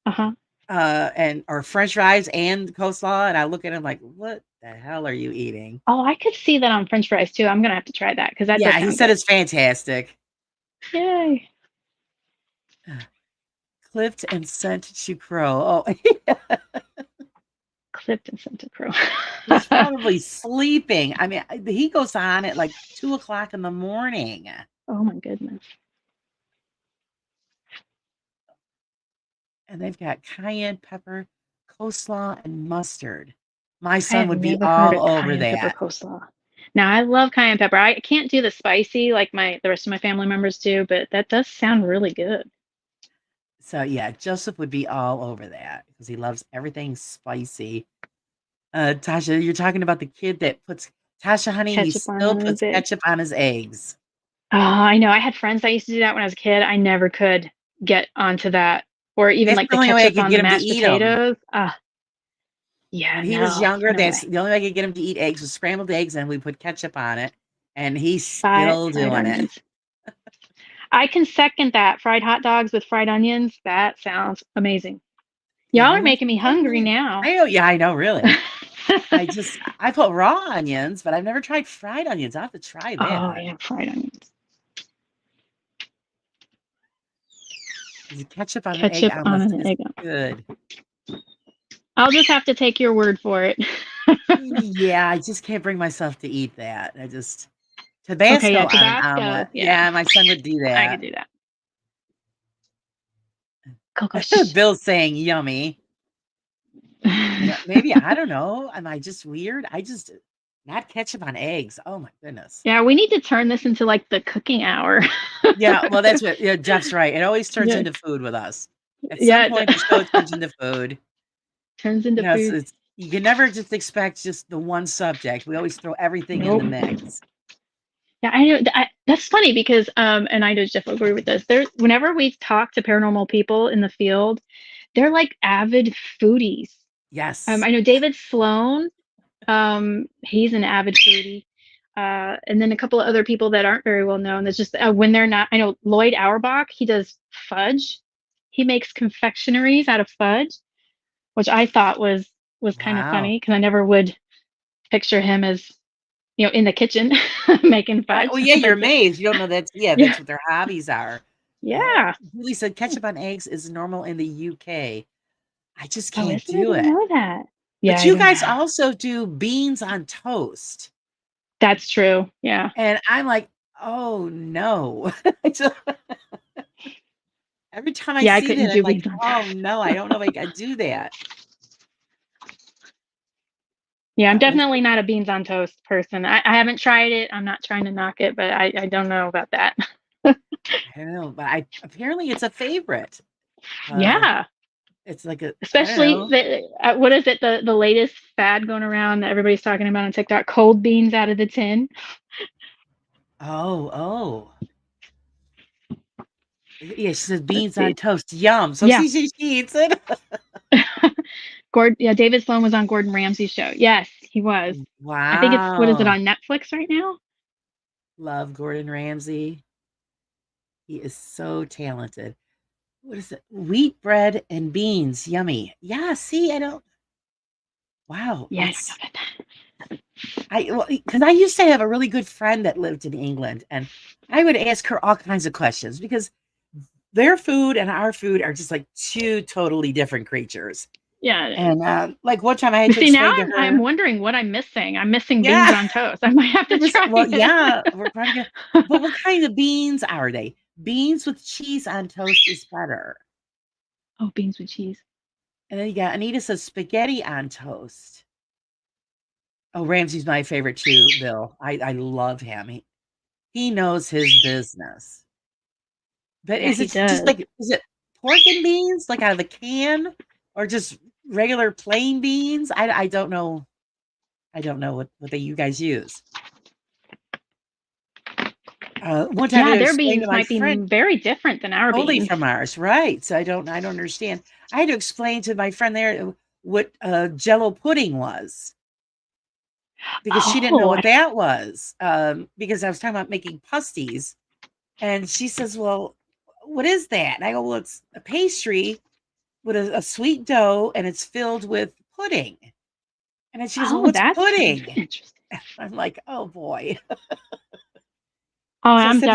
Uh-huh. and or French fries and coleslaw, and I look at him like, what the hell are you eating? Oh, I could see that on French fries too. I'm gonna have to try that because that does Yeah, he sound said good. it's fantastic. Yay. Clipped and sent to Crow. Oh, Clipped and sent to Crow. he's probably sleeping. I mean, he goes on at like 2 o'clock in the morning. Oh my goodness. And they've got cayenne pepper, coleslaw, and mustard. My I son have would be never heard all of over cayenne pepper that. coleslaw. Now I love cayenne pepper. I can't do the spicy like the rest of my family members do, but that does sound really good. So yeah, Joseph would be all over that because he loves everything spicy. Tasha, you're talking about the kid that puts Tasha, honey, he Ketchup still on puts his eggs. ketchup on his eggs. Oh, I know. I had friends that used to do that when I was a kid. I never could get onto that. Or even That's like the the only way I ketchup could on get the him to mashed eat them. potatoes. Yeah, When he was no, younger, no that's way. the only way I could get him to eat eggs was scrambled eggs, and we put ketchup on it, and he's still Fried doing it. onions. I can second that. Fried hot dogs with fried onions. That sounds amazing. Yeah, Y'all they are went making from me hungry homemade. now. I know, yeah, I know, really. I put raw onions, but I've never tried fried onions. I have to try Oh that. yeah, fried onions. The ketchup on an egg Ketchup on omelet an is egg. good. I'll just have to take your word for it. Yeah, I just can't bring myself to eat that. I just Okay, Tabasco yeah, on an Tabasco. omelet. Yeah, Yeah, my son would do I could that. do that. Kokosh. Bill's saying yummy. You know, maybe I don't know. Am I just weird? I just not ketchup on eggs. Oh my goodness. Yeah, we need to turn this into like the cooking hour. Yeah, well, that's what yeah, Jeff's right. It always turns Yeah, into food with us. At some yeah, point, the show turns into food. turns You into know, food. it's you can never just expect just the one subject. We always throw everything in the Nope. mix. Yeah, I know. That's funny because, and I know Jeff will agree with this. There, whenever we talk to paranormal people in the field, they're like avid foodies. Yes. I know David Sloan. He's an avid foodie. And then a couple of other people that aren't very well known. That's just when they're not. I know Lloyd Auerbach. He does fudge. He makes confectionaries out of fudge, which I thought was kind of Wow. funny because I never would picture him as in the kitchen making Right. Well, fudge. yeah, you're But amazed. You don't know that's yeah, yeah, that's what their hobbies are. yeah. Julie said ketchup on eggs is normal in the UK. I just Oh, can't is it? I do didn't it. know that. Yeah, But I you don't guys know. also do beans on toast. That's true. Yeah. And I'm like, oh no. I just- Every time I Yeah, I see couldn't that, I'm do like, beans on oh toast. no, I don't know if I could do that. Yeah, I'm Let's definitely not a beans on toast person. I haven't tried it. I'm not trying to knock it, but I don't know about that. I don't know, but I apparently it's a favorite. Uh, Yeah. it's like a I don't Especially know. what is it, the latest fad going around that everybody's talking about on TikTok, cold beans out of the tin. Oh, oh. Yeah, she says Let's beans on see. toast. Yum. So Yeah. she eats it. Yeah, David Sloan was on Gordon Ramsay's show. Yes, he was. I think it's what is it Wow. on Netflix right now? Love Gordon Ramsay. He is so talented. What is it? Wheat bread and beans. Yummy. Yeah, see, I don't wow, Yeah, I don't know that's about that. I well, because I used to have a really good friend that lived in England, and I would ask her all kinds of questions because their food and our food are just like two totally different creatures. Yeah, it is. And like one time I had But to see, now explain to I'm her, wondering what I'm missing. I'm missing beans yeah, on toast. I might have to try well, it. yeah, we're probably gonna, but what kind of beans are they? Beans with cheese on toast is better. Oh, beans with cheese. And then you got Anita says spaghetti on toast. Oh, Ramsey's my favorite too, Bill. I love him. He knows his business. But Yeah, is he it just does. like is it pork and beans like out of a can or just regular plain beans? I don't know. I don't know what they you guys use. One time I Yeah, had to their explain to beans my might be friend very different than our totally beans. from ours, right? So I don't understand. I had to explain to my friend there what Jello pudding was because she didn't know Oh, what that was. Because I was talking about making pasties, and she says, "Well, what is that?" And I go, "Well, it's a pastry with a sweet dough, and it's filled with pudding." And then she goes, "Well, oh, what's that sounds pudding?" interesting. I'm like, "Oh boy." Oh, So I said,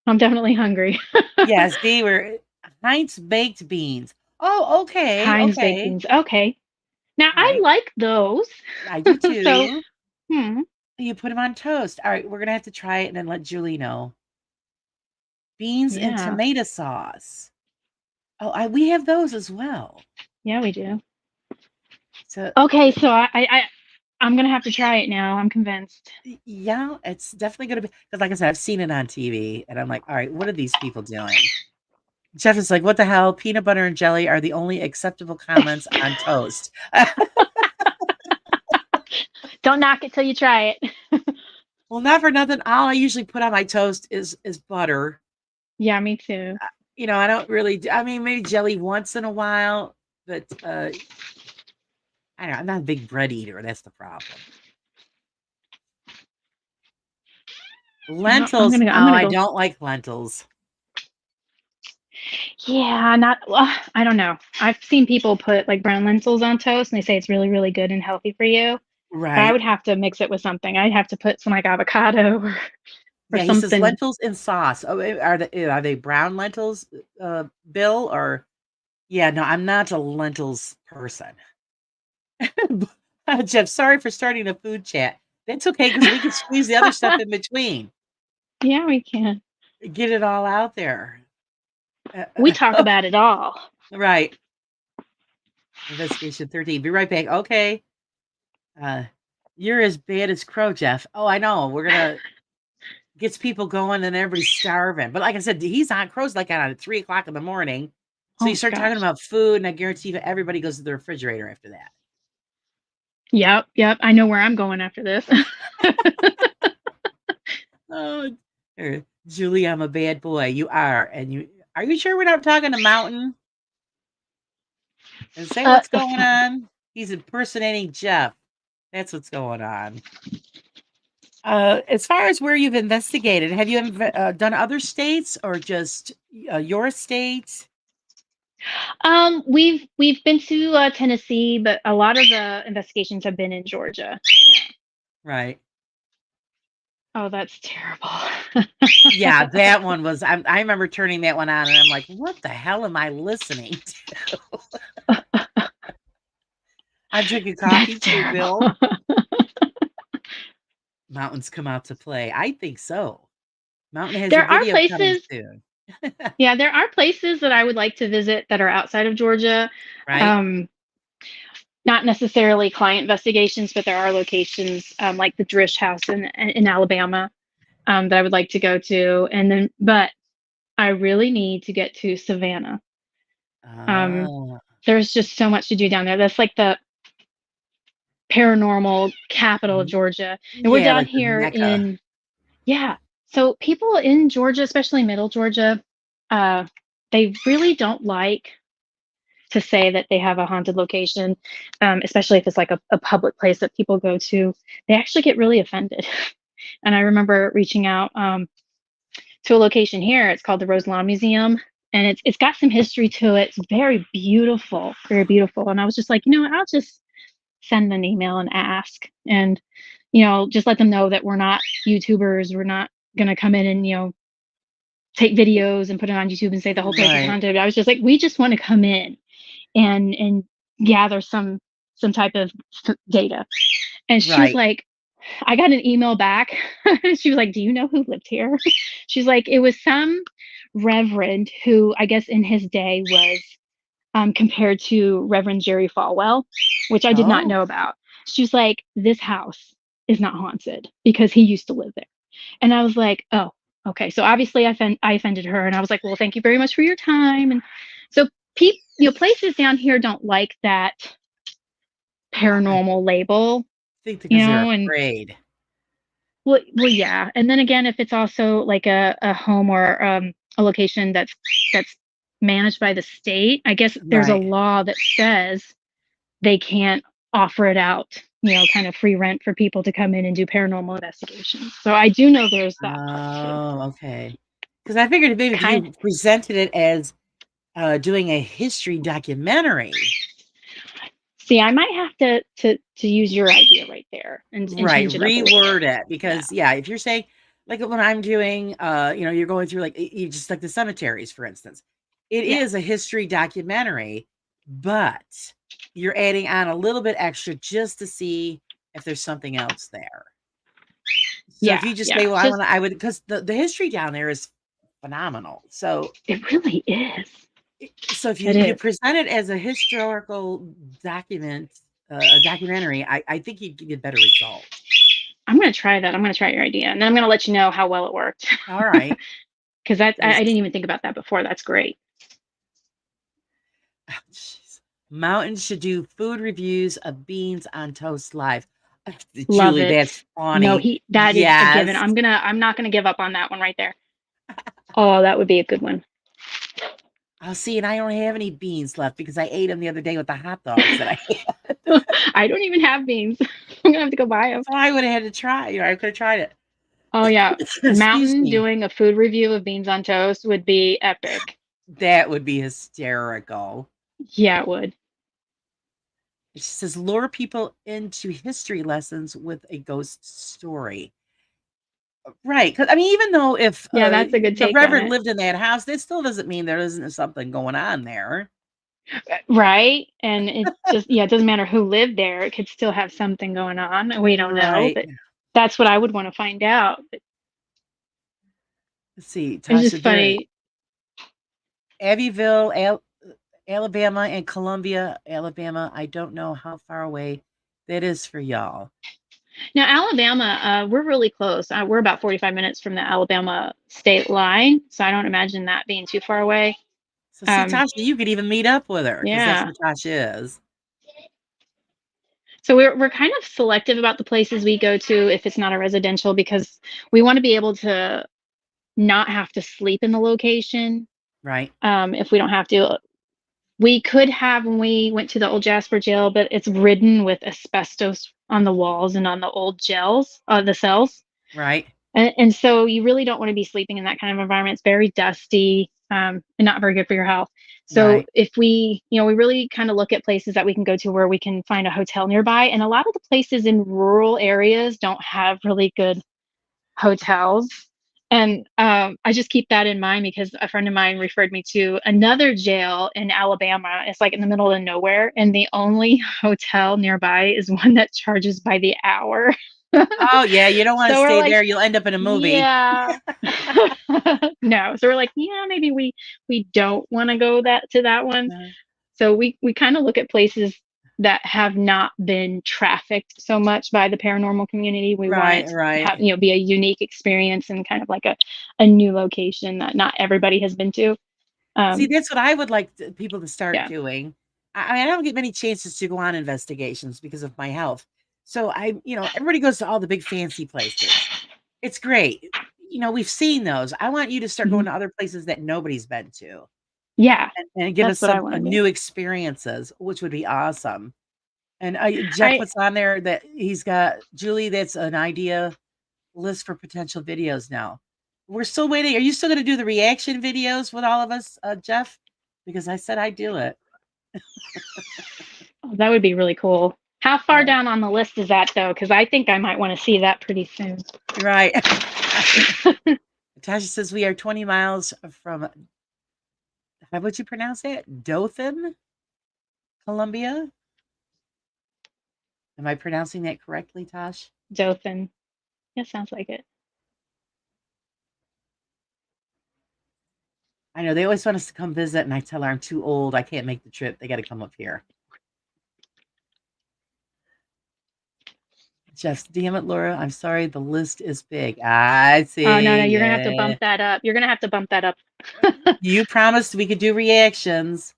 I'm definitely hungry. "Yes, they were Heinz baked beans." Oh, okay, Heinz baked okay, beans. Okay. Now all I right. like those. I do So, too. hmm. You put them on toast. All right, we're gonna have to try it and then let Julie know. Beans and Yeah. tomato sauce. Oh, we have those as well. Yeah, we do. So Okay, so I'm gonna have to try it now. I'm convinced. yeah, it's definitely gonna be because, like I said, I've seen it on TV, and I'm like, all right, what are these people doing? Jeff is like, what the hell? Peanut butter and jelly are the only acceptable comments on toast. Don't knock it till you try it. Well, not for nothing. All I usually put on my toast is butter. Yeah, me too. You know, I don't really. I mean, maybe jelly once in a while, but I don't know. I'm not a big bread eater. That's the problem. Yeah, I'm Lentils. gonna Oh, I'm gonna I go. don't like lentils. Yeah, not well, I don't know. I've seen people put like brown lentils on toast and they say it's really, really good and healthy for you. But I Right. would have to mix it with something. I'd have to put some like avocado or Yeah, he says something. lentils and sauce. Oh, are they brown lentils, Bill? Or yeah, no, I'm not a lentils person. Jeff, sorry for starting a food chat. That's okay because we can squeeze the other stuff in between. Yeah, we can. Get it all out there. We talk about it all. Right. Investigation 13. Be right back. Okay. Uh, you're as bad as Crow, Jeff. Oh, I know. We're gonna gets people going and everybody's starving. But like I said, he's on Crow's like on at 3 o'clock in the morning. So Oh you my start talking gosh. about food, and I guarantee you everybody goes to the refrigerator after that. Yep, yep. I know where I'm going after this. Oh, Julie, I'm a bad boy. You are, and you are you sure we're not talking to Mountain? And say what's The going on. He's impersonating Jeff. That's what's going on. As far as where you've investigated, have you done other states or just your state? we've been to Tennessee, but a lot of the investigations have been in Georgia. Right. Oh, that's terrible. Yeah, that one was. I remember turning that one on, and I'm like, "What the hell am I listening to?" I'm drinking coffee That's too, terrible. Bill. Mountains come out to play. I think so. Mountain has a There are video coming places, soon. yeah, there are places that I would like to visit that are outside of Georgia. Right? Um, Not necessarily client investigations, but there are locations like the Drish House in Alabama that I would like to go to. And then, but I really need to get to Savannah. Um, Oh, there's just so much to do down there. That's like the paranormal capital of y- Georgia. And we're yeah, down like the here Mecca. in, yeah. So people in Georgia, especially middle Georgia, uh, they really don't like to say that they have a haunted location, especially if it's like a public place that people go to. They actually get really offended. And I remember reaching out to a location here. It's called the Roselawn Museum, and it's got some history to it. It's very beautiful, very beautiful. And I was just like, I'll just send an email and ask, and just let them know that we're not YouTubers. We're not gonna come in and take videos and put it on YouTube and say the whole place is Right. haunted. I was just like, we just want to come in and gather some type of data. And she was Right. like, I got an email back. She was like, do you know who lived here? She's like, it was some reverend who I guess in his day was compared to Reverend Jerry Falwell, which I did not Oh, know about. She was like, this house is not haunted because he used to live there. And I was like, oh, okay. So obviously I offended her, and I was like, well, thank you very much for your time. And so places down here don't like that I paranormal label, think because they're and afraid. well, yeah. And then again, if it's also like a home or a location that's managed by the state, I guess there's a Right. law that says they can't offer it out, kind of free rent for people to come in and do paranormal investigations. So I do know there's that part too. Oh, okay. Because I figured maybe if Kind you presented it as doing a history documentary. See, I might have to use your idea right there and Right, change it up a little bit. reword it Yeah. because yeah, if you're saying like when I'm doing you're going through like you just like the cemeteries, for instance. It Yeah. is a history documentary, but you're adding on a little bit extra just to see if there's something else there. So if Yeah. you just Yeah. say, well, It's just I would because the history down there is phenomenal. So it really is. so if It you is. present it as a historical document, a documentary, I think you'd get better results. I'm gonna try that. I'm gonna try your idea, and then I'm gonna let you know how well it worked. All right. Because that's I 'Cause didn't even think about that before. That's great. oh, jeez. Mountains should do food reviews of beans on toast live. Love Julie, it. that's No, funny. that is a given. Yes. I'm not gonna give up on that one right there. Oh, that would be a good one. I'll see, and I don't have any beans left because I ate them the other day with the hot dogs that I had. I don't even have beans. I'm gonna have to go buy them. So I would have had to try. I could have tried it. Oh yeah, Excuse Mountain me. doing a food review of beans on toast would be epic. That would be hysterical. Yeah, it would. She says, lure people into history lessons with a ghost story. Right. Because, I mean, even though if Yeah, that's a good the take on Reverend it. lived in that house, that still doesn't mean there isn't something going on there. Right? And it just, yeah, it doesn't matter who lived there. It could still have something going on, and we don't know, Right. but that's what I would want to find out. But Let's see. it's Tasha, just they're in funny. Abbeville, Alabama, and Columbia, Alabama. I don't know how far away that is for y'all. Now, Alabama, we're really close. We're about 45 minutes from the Alabama state line, so I don't imagine that being too far away. So, see, Um, Tasha, you could even meet up with her because that's yeah. where Tasha is. So we're kind of selective about the places we go to if it's not a residential because we want to be able to not have to sleep in the location. Right. If we don't have to, we could have when we went to the old Jasper jail, but it's ridden with asbestos on the walls and on the old jails, the cells. Right. And so you really don't want to be sleeping in that kind of environment. It's very dusty, and not very good for your health. So Right. if we, we really kind of look at places that we can go to where we can find a hotel nearby. And a lot of the places in rural areas don't have really good hotels. And I just keep that in mind because a friend of mine referred me to another jail in Alabama. It's like in the middle of nowhere, and the only hotel nearby is one that charges by the hour. Oh, yeah. You don't want to So we're stay like, there. You'll end up in a movie. yeah. No. So we're like, yeah, maybe we don't want to go that to that one. So we kind of look at places that have not been trafficked so much by the paranormal community. We want it Right. to have, Right. be a unique experience and kind of like a new location that not everybody has been to. See, Um, that's what I would like people to start yeah. doing. I mean, I don't get many chances to go on investigations because of my health. So everybody goes to all the big fancy places. It's great. We've seen those. I want you to start Mhm. going to other places that nobody's been to Yeah. and give us That's what I some want to do. new experiences, which would be awesome. And Jeff I puts on there that he's got Julie. That's an idea list for potential videos now. We're still waiting. Are you still going to do the reaction videos with all of us, Jeff? Because I said I'd do it. That would be really cool. How far Right. down on the list is that though? Because I think I might want to see that pretty soon. Right. Tasha says we are 20 miles from, how would you pronounce it? Dothan, Columbia. Am I pronouncing that correctly, Tosh? Dothan. Yeah, sounds like it. I know they always want us to come visit, and I tell her I'm too old. I can't make the trip. They got to come up here. Jeff, damn it, Laura. I'm sorry. The list is big. I Oh no, see. no, you're gonna have to Yeah. bump that up. You're gonna have to bump that up. You promised we could do reactions.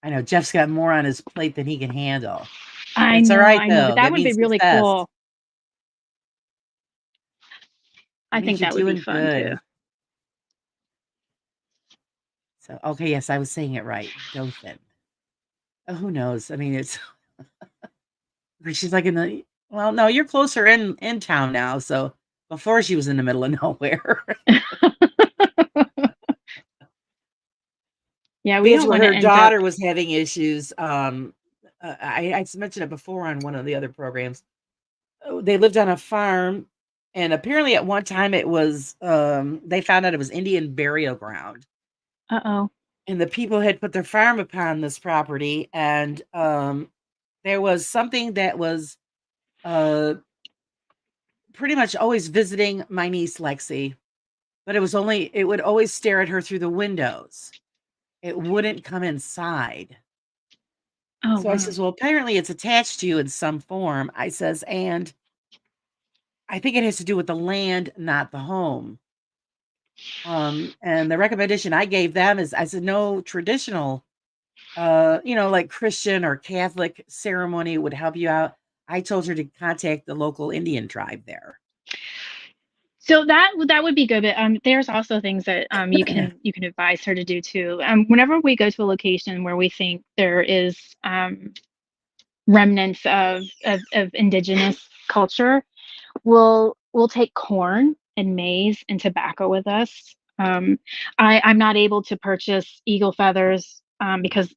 I know Jeff's got more on his plate than he can handle. That's all right, I know, but though. that That would be means really success. cool. That I means think you're that would be doing fun too. good. So, okay, yes, I was saying it right. Dothan. Oh, who knows? I mean, it's she's like in the well, no, you're closer in town now. So before she was in the middle of nowhere. Yeah, we That's don't where want to her end up. daughter was having issues. I mentioned it before on one of the other programs. Oh, they lived on a farm, and apparently at one time it was they found out it was Indian burial ground. Uh-oh. And the people had put their farm upon this property, and there was something that was uh pretty much always visiting my niece Lexi, but it would always stare at her through the windows. It wouldn't come inside. Oh So I wow. says, well, apparently it's attached to you in some form. I says, and I think it has to do with the land, not the home. And the recommendation I gave them is I said, no traditional, like Christian or Catholic ceremony would help you out. I told her to contact the local Indian tribe there. So that would be good, but there's also things that you can advise her to do too. Whenever we go to a location where we think there is remnants of indigenous culture, we'll take corn and maize and tobacco with us. Um, I'm not able to purchase eagle feathers because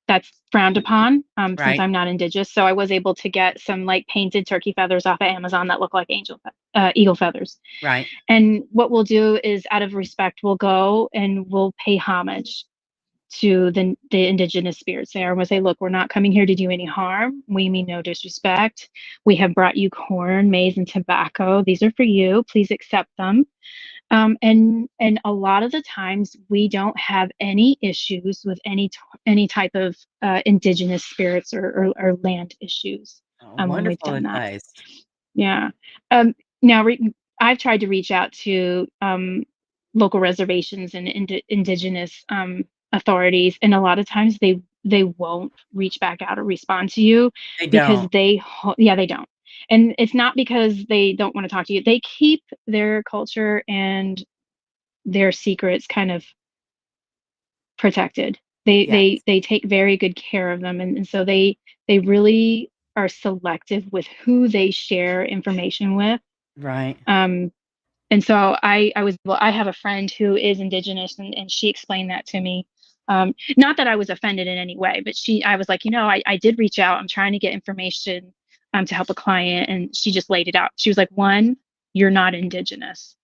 that's frowned upon since Right, I'm not indigenous. So I was able to get some like painted turkey feathers off of Amazon that look like eagle feathers. right. And what we'll do is, out of respect, we'll go and we'll pay homage to the indigenous spirits there. And we'll say, look, we're not coming here to do any harm. We mean no disrespect. We have brought you corn, maize, and tobacco. These are for you. Please accept them. And a lot of the times we don't have any issues with any type of indigenous spirits or land issues Oh, when we've wonderful done that. advice. Yeah. Now I've tried to reach out to local reservations and indigenous authorities, and a lot of times they won't reach back out or respond to you They because don't. yeah, they don't. And it's not because they don't want to talk to you. They keep their culture and their secrets kind of protected. Yes, They take very good care of them, and so they really are selective with who they share information with. right, Um, and so I have a friend who is indigenous, and she explained that to me. Not that I was offended in any way, but I was like, I did reach out. I'm trying to get information to help a client, and she just laid it out. She was like, one, you're not indigenous.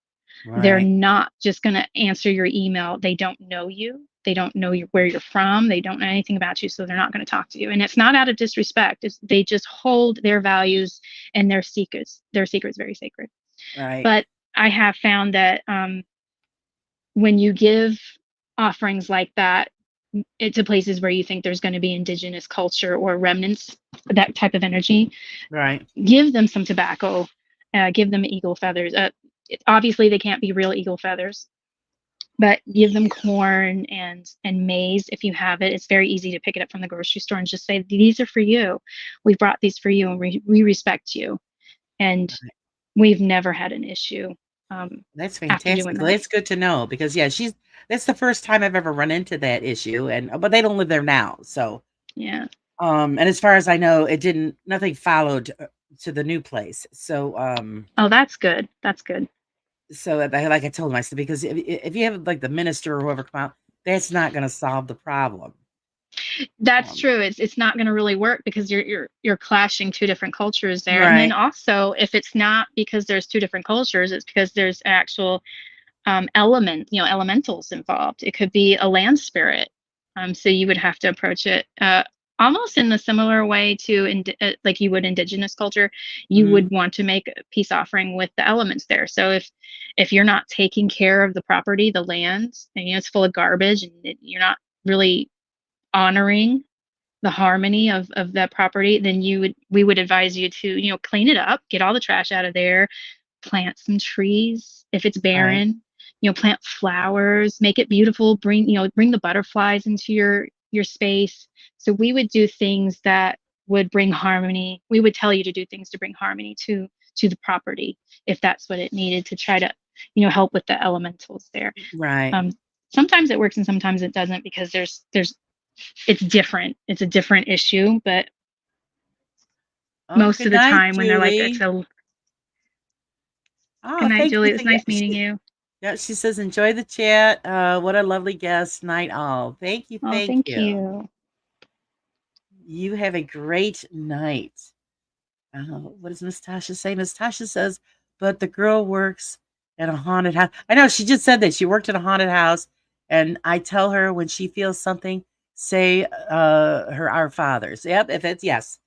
They're right, not just going to answer your email. They don't know you. They don't know where you're from. They don't know anything about you, so they're not going to talk to you. And it's not out of disrespect. They just hold their values and their secrets. Their secrets very sacred. right, But I have found that when you give offerings like that to places where you think there's going to be indigenous culture or remnants, that type of energy, right, give them some tobacco, give them eagle feathers. Obviously, they can't be real eagle feathers, but give them corn and maize if you have it. It's very easy to pick it up from the grocery store and just say, these are for you. We brought these for you, and we respect you. And right. we've never had an issue That's after doing fantastic. Well, that. that's good to know because yeah, she's that's the first time I've ever run into that issue, and but they don't live there now. So, Yeah. and as far as I know, it didn't nothing followed to the new place. So, Oh, that's good. That's good. so like I told him, I said because if you have like the minister or whoever come out, that's not going to solve the problem. That's Um, true. It's not going to really work because you're clashing two different cultures there. And then right, also, if it's not because there's two different cultures, it's because there's actual elementals involved. It could be a land spirit. So you would have to approach it almost in a similar way to like you would indigenous culture. You hmm would want to make a peace offering with the elements there. So if you're not taking care of the property, the land, and it's full of garbage, and you're not really honoring the harmony of that property, then we would advise you to clean it up, get all the trash out of there, plant some trees if it's right, barren, plant flowers, make it beautiful, bring the butterflies into your space. So we would do things that would bring harmony. We would tell you to do things to bring harmony to the property if that's what it needed to try to help with the elementals there. right. um, Sometimes it works and sometimes it doesn't because there's it's different. It's a different issue, but Oh, most good of the night, time when they're like, it's Julie. a good Oh, night, thank Julie. you. It was nice meeting Yeah, you. yeah, she says, enjoy the chat. What a lovely guest night all. Thank you. Oh, Thank thank you. you. You have a great night. What does Miss Tasha say? Miss Tasha says, but the girl works at a haunted house. I know she just said that she worked at a haunted house, and I tell her when she feels something, say her our fathers. Yep, if it's yes.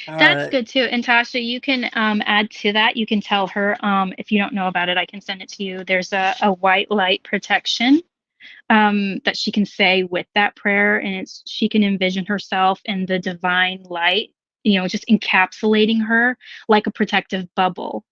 That's Uh, good too. And Tasha, you can add to that. You can tell her if you don't know about it, I can send it to you. There's a white light protection that she can say with that prayer, and she can envision herself in the divine light, just encapsulating her like a protective bubble.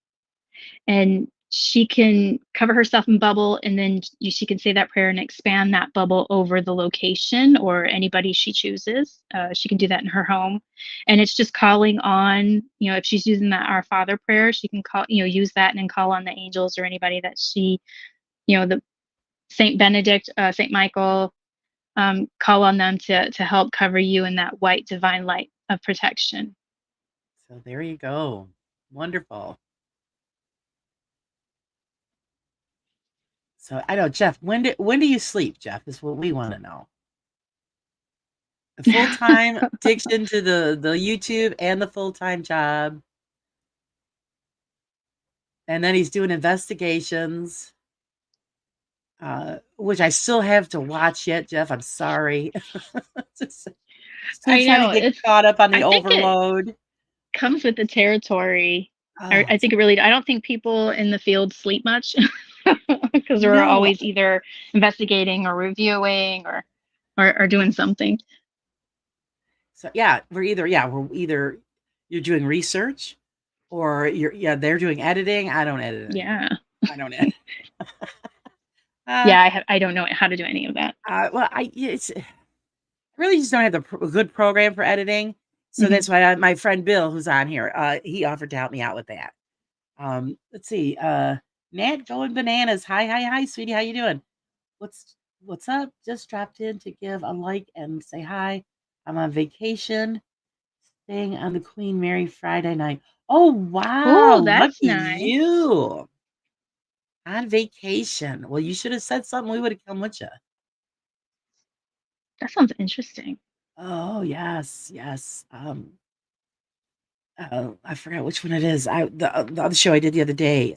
And she can cover herself in bubble, and then she can say that prayer and expand that bubble over the location or anybody she chooses. She can do that in her home, and it's just calling on, if she's using that Our Father prayer, she can use that and then call on the angels or anybody that the Saint Benedict, Saint Michael, call on them to help cover you in that white divine light of protection. so there you go. Wonderful. So I know, Jeff. When do you sleep, Jeff? Is what we want to know. The full time addiction to the YouTube and the full time job, and then he's doing investigations, which I still have to watch yet, Jeff. I'm sorry. Just still I trying to know. get caught up on the I think it overload. comes with the territory. Oh, I think it really, I don't think people in the field sleep much because we're no. always either investigating or reviewing or doing something. So yeah, we're either you're doing research or they're doing editing. I don't edit Yeah. anymore. I don't edit. Uh, Yeah, I don't know how to do any of that. well, I really just don't have a good program for editing. So Hmm. that's why my friend Bill, who's on here, he offered to help me out with that. Let's see. Nat going bananas. Hi, sweetie. How you doing? What's up? Just dropped in to give a like and say hi. I'm on vacation, staying on the Queen Mary Friday night. Oh wow, Oh, that's lucky nice. you. On vacation. Well, you should have said something. We would have come with you. That sounds interesting. Oh yes, yes. I forgot which one it is. The other show I did the other day.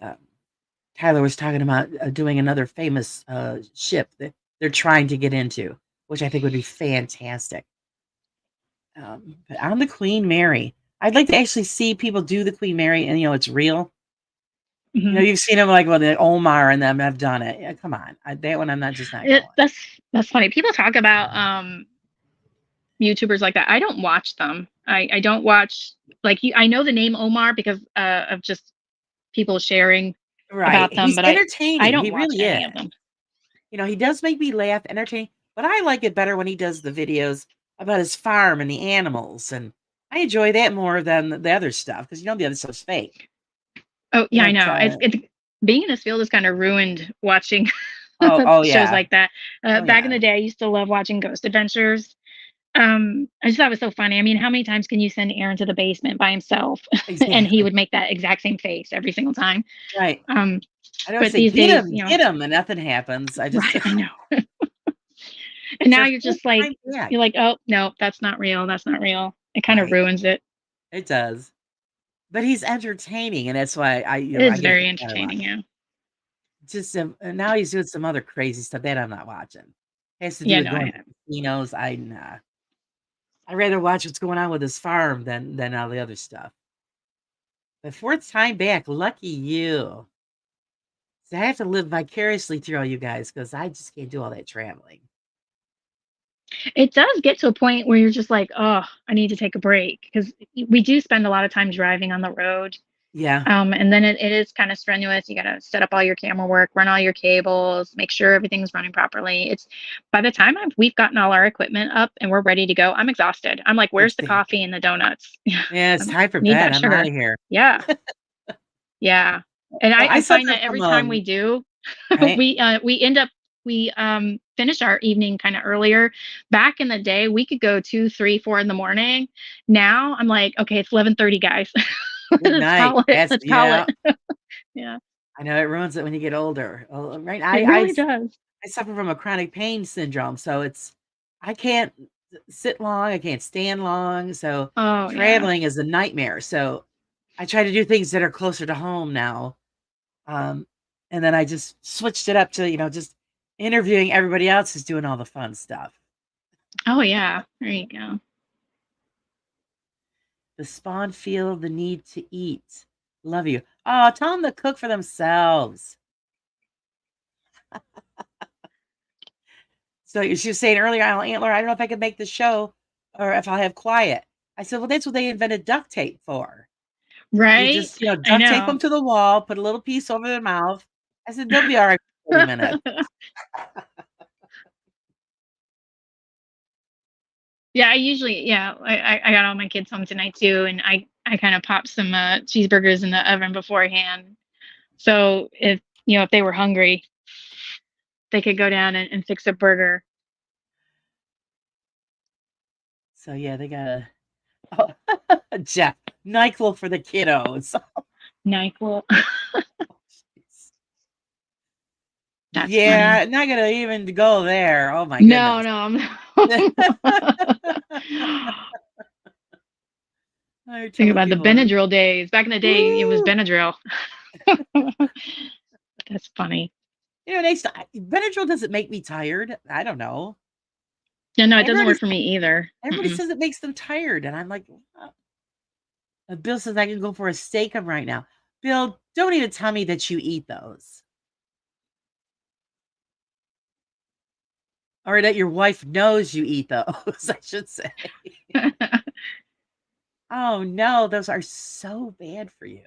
Tyler was talking about doing another famous ship that they're trying to get into, which I think would be fantastic. But on the Queen Mary, I'd like to actually see people do the Queen Mary, and it's real. Hmm. You've seen them like the Omar and them have done it. Yeah, come on, that one I'm not just not going. That's funny. People talk about YouTubers like that. I don't watch them. I don't watch like I know the name Omar because of just people sharing Right, about them, he's but I entertaining. don't He watch really any is. of them. He does make me laugh, entertain, but I like it better when he does the videos about his farm and the animals, and I enjoy that more than the other stuff because the other stuff's fake. Oh yeah, I But know. It's being in this field has kind of ruined watching oh shows yeah, like that. oh Back in yeah, the day, I used to love watching Ghost Adventures. I just thought it was so funny. I mean, how many times can you send Aaron to the basement by himself and he exactly would make that exact same face every single time? right. Um, I don't but say these days, you know, get him, and nothing happens. I just right? I know. And it's now our you're first just like, time back. you're like, oh no, that's not real. That's not real. It kind of Right, ruins it. it does, but he's entertaining, and that's why I It's get a very kick out of entertaining. watching. Yeah. Just and now he's doing some other crazy stuff that I'm not watching. Has to do Yeah. with No, I going to have. casinos. Nah. I'd rather watch what's going on with his farm than all the other stuff. But fourth time back, lucky you. So I have to live vicariously through all you guys because I just can't do all that traveling. It does get to a point where you're just like, oh, I need to take a break because we do spend a lot of time driving on the road. Yeah, And then it is kind of strenuous. You got to set up all your camera work, run all your cables, make sure everything's running properly. It's by the time we've gotten all our equipment up and we're ready to go, I'm exhausted. I'm like, where's the exactly. coffee and the donuts? Yeah, it's I time for need bed. that I'm out sugar. of here. Yeah. Yeah. And Well, I I find suffer that every from time we do, right. we end up we finish our evening kind of earlier. Back in the day, we could go 2, 3, 4 in the morning. Now I'm like, okay, it's 11:30, guys. Good Let's night. call it. Yes, Let's call it. yeah. Yeah, I know it ruins it when you get older. Right. it really does. I suffer from a chronic pain syndrome, so I can't sit long, I can't stand long, so Oh yeah. traveling is a nightmare. So I try to do things that are closer to home now. Um, and then I just switched it up to, just interviewing everybody else who's doing all the fun stuff. Oh yeah. There you go. The spawn feel the need to eat. Love you. Oh, tell them to cook for themselves. So she was saying earlier, Antler, I don't know if I could make the show or if I'll have quiet. I said, well, that's what they invented duct tape for. You Right? just, I duct tape know. them to the wall, put a little piece over their mouth. I said, they'll be all right for 30 minutes. Yeah, I usually I got all my kids home tonight too, and I kind of popped some cheeseburgers in the oven beforehand. So if they were hungry, they could go down and fix a burger. So yeah, they got a Jeff, NyQuil for the kiddos. NyQuil. That's funny. Yeah, not gonna even go there. Oh my No, goodness. no, I Think telling about the people, I'm Benadryl days. Back in the day, it was woo! Benadryl. That's funny. Next Benadryl doesn't make me tired. I don't know. Yeah, no, it doesn't Everybody work for me either. everybody Mm-mm. says it makes them tired, and I'm like, Bill says I can go for a steak right now. Bill, don't even tell me that you eat those. Or that your wife knows you eat those, I should say. Oh no, those are so bad for you.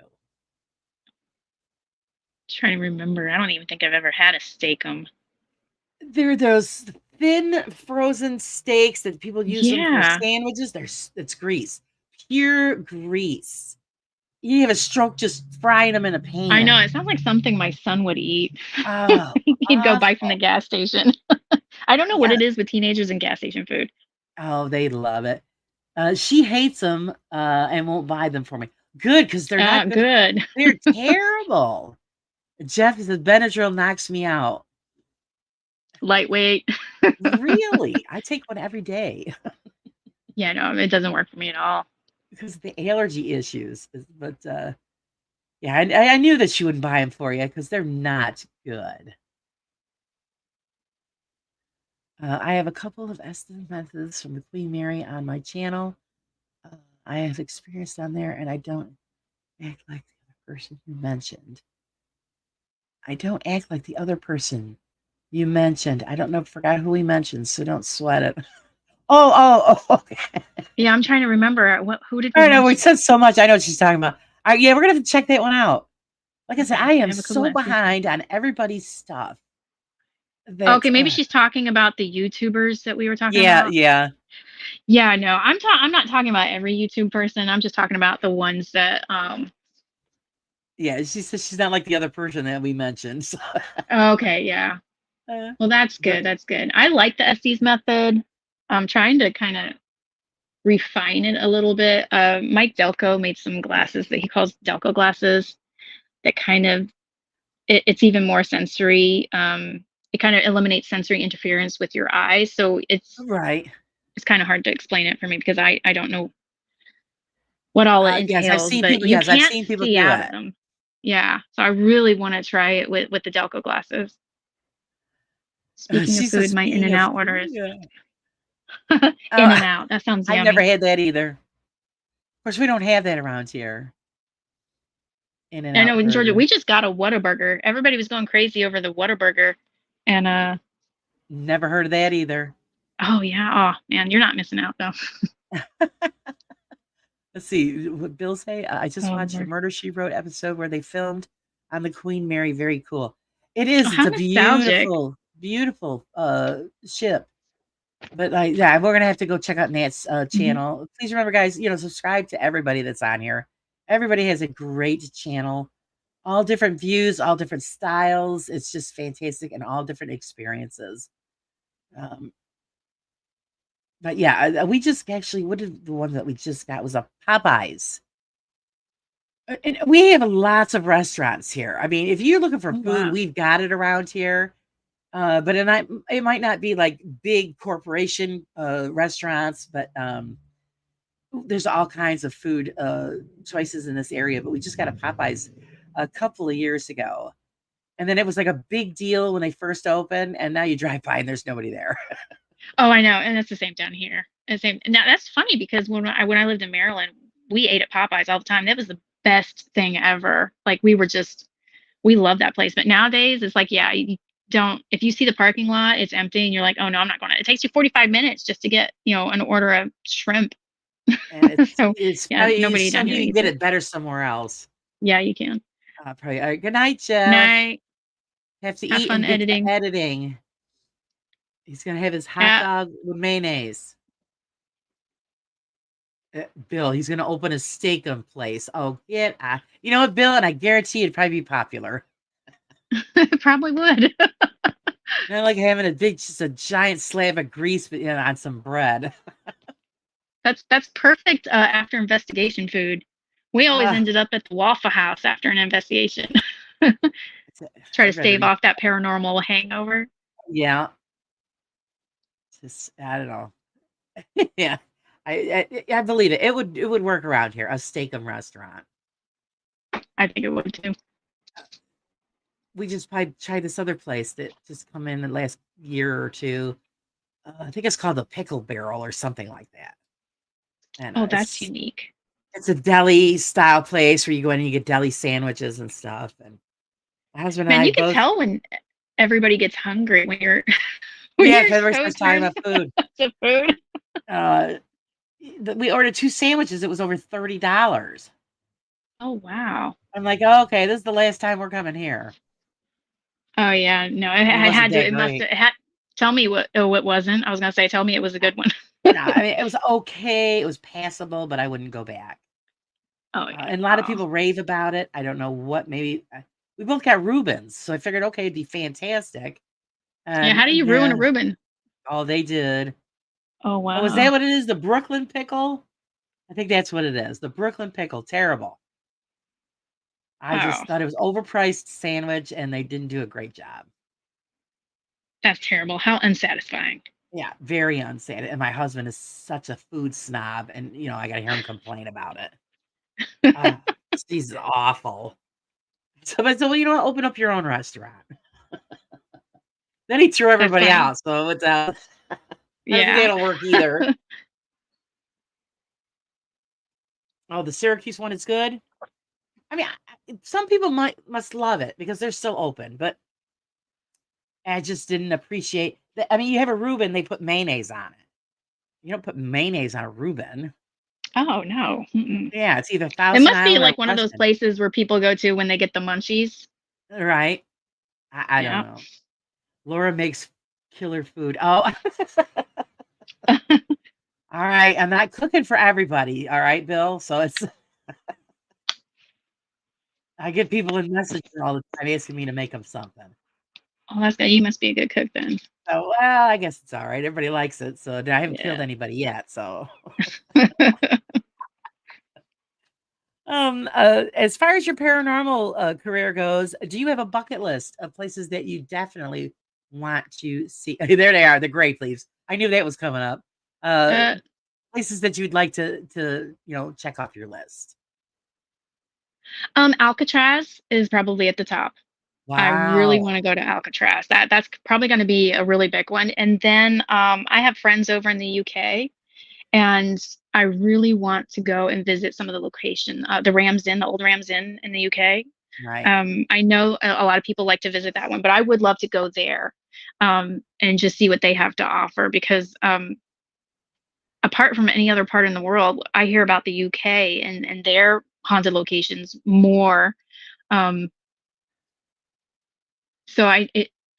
Trying to remember. I don't even think I've ever had a steakum. They're those thin frozen steaks that people use them for Yeah, sandwiches. It's grease, pure grease. You have a stroke just frying them in a I know. pan. It sounds like something my son would eat. Oh, He'd go buy from the awful. gas station. I don't know what Yeah. it is with teenagers and gas station food. Oh, they love it. She hates them and won't buy them for me. Good, because they're not good. Good. They're terrible. Jeff says Benadryl knocks me out. Lightweight. Really? I take one every day Yeah, no, it doesn't work for me at all. because of the allergy issues. But yeah, I knew that she wouldn't buy them for you because they're not good. I have a couple of estimate methods from the Queen Mary on my channel. I have experienced on there, and I don't act like the other person you mentioned. I don't act like the other person you mentioned. I don't know, forgot who we mentioned, so don't sweat it. Okay. Yeah, I'm trying to remember who did we I know we mention? said so much. I know what she's talking about. Yeah, we're gonna have to check that one out. Like I said, Okay, I I am have a couple so of S's. behind on everybody's stuff that Okay, maybe she's talking about the YouTubers that we were talking yeah, about. yeah, Yeah, no, I'm not talking about every YouTube person. I'm just talking about the ones that yeah. She says she's not like the other person that we mentioned. So, okay, yeah. uh, Well, that's but good. That's good. I like the Estes method. I'm trying to kind of refine it a little bit. Mike Delco made some glasses that he calls Delco glasses that kind of it's even more sensory. It kind of eliminates sensory interference with your eyes. So right. it's kind of hard to explain it for me because I don't know what all it Yes, I've entails, seen but people. you Yes, I've can't seen people see do out of it. them. Yeah. So I really want to try it with the Delco glasses. Speaking of She says, food, my in speaking and of out order food, is in oh, and out. That sounds I've never yummy. had that either. Of course, we don't have that around here. In and I out know in Georgia, burger. we just got a Whataburger. Everybody was going crazy over the Whataburger. And Never heard of that either. oh yeah, oh man, you're not missing out though. Let's see what Bill say. I just Oh watched a Lord. Murder She Wrote episode where they filmed on the Queen Mary. Very cool. It Oh, is. It's how a nostalgic. beautiful, beautiful ship. But like, yeah, we're gonna have to go check out Nat's Mhm. channel. Please remember, guys, subscribe to everybody that's on here. Everybody has a great channel, all different views, all different styles. It's just fantastic and all different experiences. Um, but yeah, we just actually, what did the one that we just got was a Popeyes. And we have lots of restaurants here. I mean, if you're looking for Oh food, wow. we've got it around here. But it might not be like big corporation restaurants, but there's all kinds of food choices in this area. But we just got a Popeyes a couple of years ago. And then it was like a big deal when they first opened, and now you drive by and there's nobody there. Oh, I know, and it's the same down here. And same. Now that's funny because when I lived in Maryland, we ate at Popeyes all the time. That was the best thing ever. Like we love that place. But nowadays it's like, yeah, you don't if you see the parking lot, it's empty and you're like, oh no, I'm not going to. It takes you 45 minutes just to get, an order of shrimp. And it's So it's yeah, probably nobody down some here you can eats get it. it better somewhere else. Yeah, you can. Probably. All right, good night, Jeff. Night. Have to Have eat fun and get to editing. editing. He's gonna have his hot Yeah. dog with mayonnaise. Bill, he's gonna open a steak place. Oh, get you know what, Bill? And I guarantee it'd probably be popular. Probably would. Not like having just a giant slab of grease, but on some bread. That's perfect after investigation food. We always Ah, ended up at the Waffle House after an investigation. Try to I'd rather stave eat. off that paranormal hangover. Yeah, just I don't know. Yeah, I believe it. It would work around here. A steakum restaurant. I think it would too. We just tried this other place that just come in the last year or two. I think it's called the Pickle Barrel or something like that. And Oh, that's unique. it's a deli style place where you go in and you get deli sandwiches and stuff. And my husband and Man, I you can both, tell when everybody gets hungry when you're when yeah, you're because everybody so starts talking turned about food. to food. Uh, we ordered 2 sandwiches. It was over $30. Oh wow. I'm like, oh, okay, this is the last time we're coming here. Oh yeah, no, It I wasn't had to. that It must great. have had. Tell me what. Oh, it wasn't. I was gonna say, tell me it was a good one. No, I mean, it was okay. It was passable, but I wouldn't go back. Oh yeah. And a lot of Oh people rave about it. I don't know what, maybe we both got Reubens, so I figured, okay, it'd be fantastic. yeah. And How do you ruin a then, Reuben? oh, they did. Oh Oh, is that wow. what it is? The Brooklyn pickle? I think that's what it is. The Brooklyn pickle, terrible. I Oh, just thought it was overpriced sandwich, and they didn't do a great job. that's terrible. How unsatisfying. Yeah, very unsaid. And my husband is such a food snob, and I got to hear him complain about it. Uh, she's awful. So, you know what? Open up your own restaurant. Then he threw That's everybody funny. out, so it's I don't think Yeah. that'll work either. Oh, the Syracuse one is good. I mean, some people must love it because they're still open, but I just didn't appreciate that. I mean, you have a Reuben, they put mayonnaise on it. You don't put mayonnaise on a Reuben. Oh no. Mm-mm. Yeah, it's either It Thousand must be Island or like one of those Weston, places where people go to when they get the munchies. right? I don't Yeah. know. Laura makes killer food. Oh, all right. I'm not cooking for everybody. All right, Bill. So I get people in messages all the time asking me to make them something. Oh, that's good. You must be a good cook then. Oh, well, I guess it's all right. Everybody likes it. So I haven't killed Yeah. anybody yet. So, uh, as far as your paranormal career goes, do you have a bucket list of places that you definitely want to see? There they are, the grape leaves. I knew that was coming up. Uh, places that you'd like to check off your list. Alcatraz is probably at the top. I really Wow. want to go to Alcatraz. That's probably going to be a really big one. And then I have friends over in the UK, and I really want to go and visit some of the location, the Ram's Inn, the old Ram's Inn in the UK. Right. I know a lot of people like to visit that one, but I would love to go there and just see what they have to offer because apart from any other part in the world, I hear about the UK and their haunted locations more. Um, so I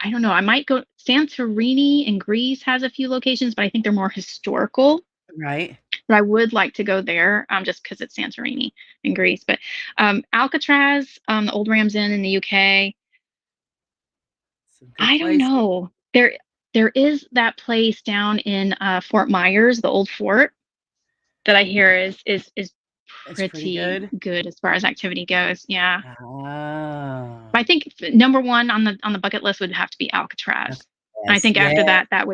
don't know. I might go. Santorini in Greece has a few locations, but I think they're more historical. Right. But I would like to go there just because it's Santorini in Greece. But Alcatraz, the Old Ram's Inn in the UK. Some good I don't places. know. There is that place down in Fort Myers, the old fort, that I hear is It's pretty pretty good. good as far as activity goes. Yeah. Ah. But I think number one on the bucket list would have to be Okay. Alcatraz. I Yes. think after Yeah. that,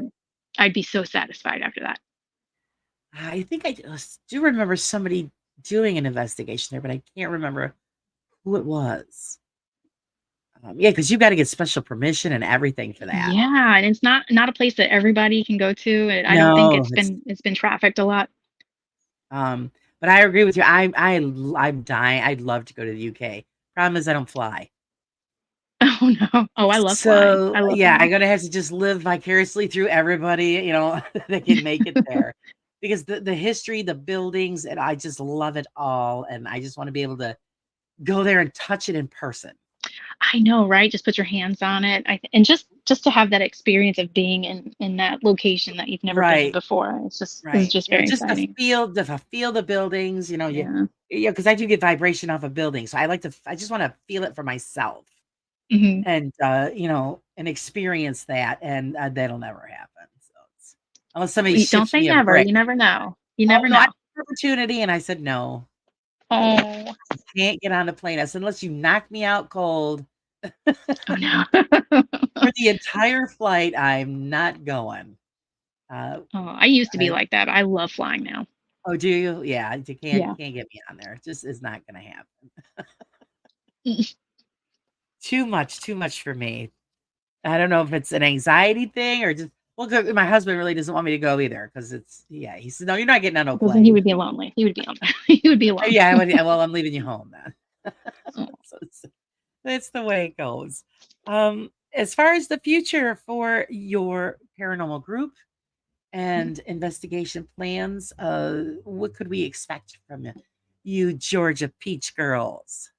I'd be so satisfied after that. I think I just do remember somebody doing an investigation there, but I can't remember who it was. Yeah, because you got to get special permission and everything for that. Yeah, and it's not a place that everybody can go to, and I don't think No, it's been trafficked a lot. um, but I agree with you. I'm dying. I'd love to go to the UK. Problem is, I don't fly. Oh no. Oh, I love flying. So I love yeah, I'm flying. gonna have to just live vicariously through everybody, that can make it there. Because the history, the buildings, and I just love it all. And I just want to be able to go there and touch it in person. I know, right? Just put your hands on it. And just to have that experience of being in that location that you've never been in Right. before. It's Right. just very Just exciting. to feel the buildings, Yeah. because I do get vibration off of buildings. So I just want to feel it for myself Hmm. and and experience that. And that'll never happen. So unless somebody Don't ships say me a never. brick. You never know. You Oh never no, I had know. an opportunity and I said no. Oh, Can't get on the plane. I said, unless you knock me out cold, Oh no. For the entire flight, I'm not going. Uh, Oh, I used to be I like that, but I love flying now. Oh, do you? Yeah, you Yeah. can't get me on there. It just is not gonna happen. Mm. Too much for me. I don't know if it's an anxiety thing or just well, 'cause my husband really doesn't want me to go either because it's yeah, he said, "No, you're not getting on no Because then he plane." would be lonely. He would be on he would be alone. Yeah, I would, well, I'm leaving you home then. Oh. So that's the way it goes. As far as the future for your paranormal group and investigation plans, what could we expect from you Georgia Peach girls?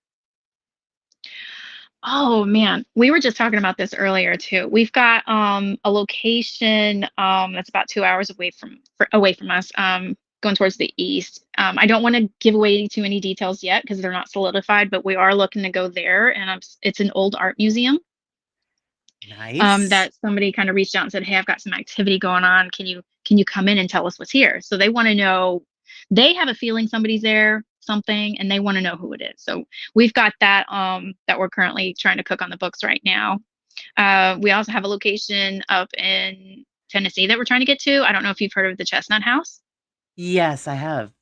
Oh man, we were just talking about this earlier too. We've got a location that's about 2 hours away from us, going towards the east. I don't want to give away too many details yet because they're not solidified, but we are looking to go there, and it's an old art museum. Nice. That somebody kind of reached out and said, "Hey, I've got some activity going on. Can you come in and tell us what's here?" So they want to know. They have a feeling somebody's there, something, and they want to know who it is. So we've got that that we're currently trying to cook on the books right now. We also have a location up in Tennessee that we're trying to get to. I don't know if you've heard of the Chestnut House. Yes, I have.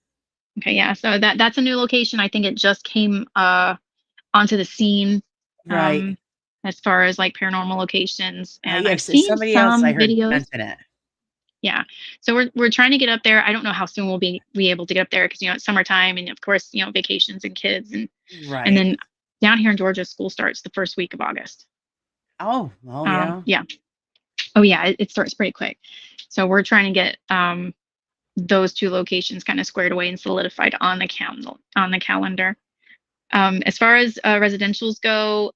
Okay, yeah. So that's a new location. I think it just came onto the scene, Right. um, as far as like paranormal locations, and Yeah, I've seen somebody else I some heard videos. mention it. Yeah. So we're trying to get up there. I don't know how soon we'll be able to get up there because it's summertime, and of course vacations and kids, and Right. then down here in Georgia school starts the first week of August. Oh, yeah. Yeah. Oh yeah, it starts pretty quick. So we're trying to get those two locations kind of squared away and solidified on the calendar. As far as residentials go,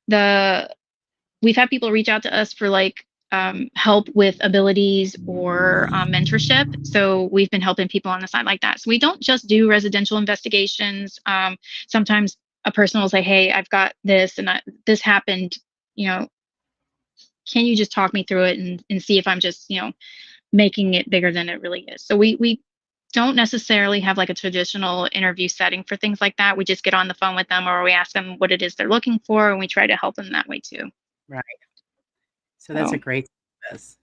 the we've had people reach out to us for like help with abilities or mentorship. So we've been helping people on the side like that. So we don't just do residential investigations. Sometimes a person will say, "Hey, I've got this and this happened. You know, can you just talk me through it and see if I'm just making it bigger than it really is?" So we don't necessarily have like a traditional interview setting for things like that. We just get on the phone with them or we ask them what it is they're looking for and we try to help them that way too. Right. So that's a So, great service.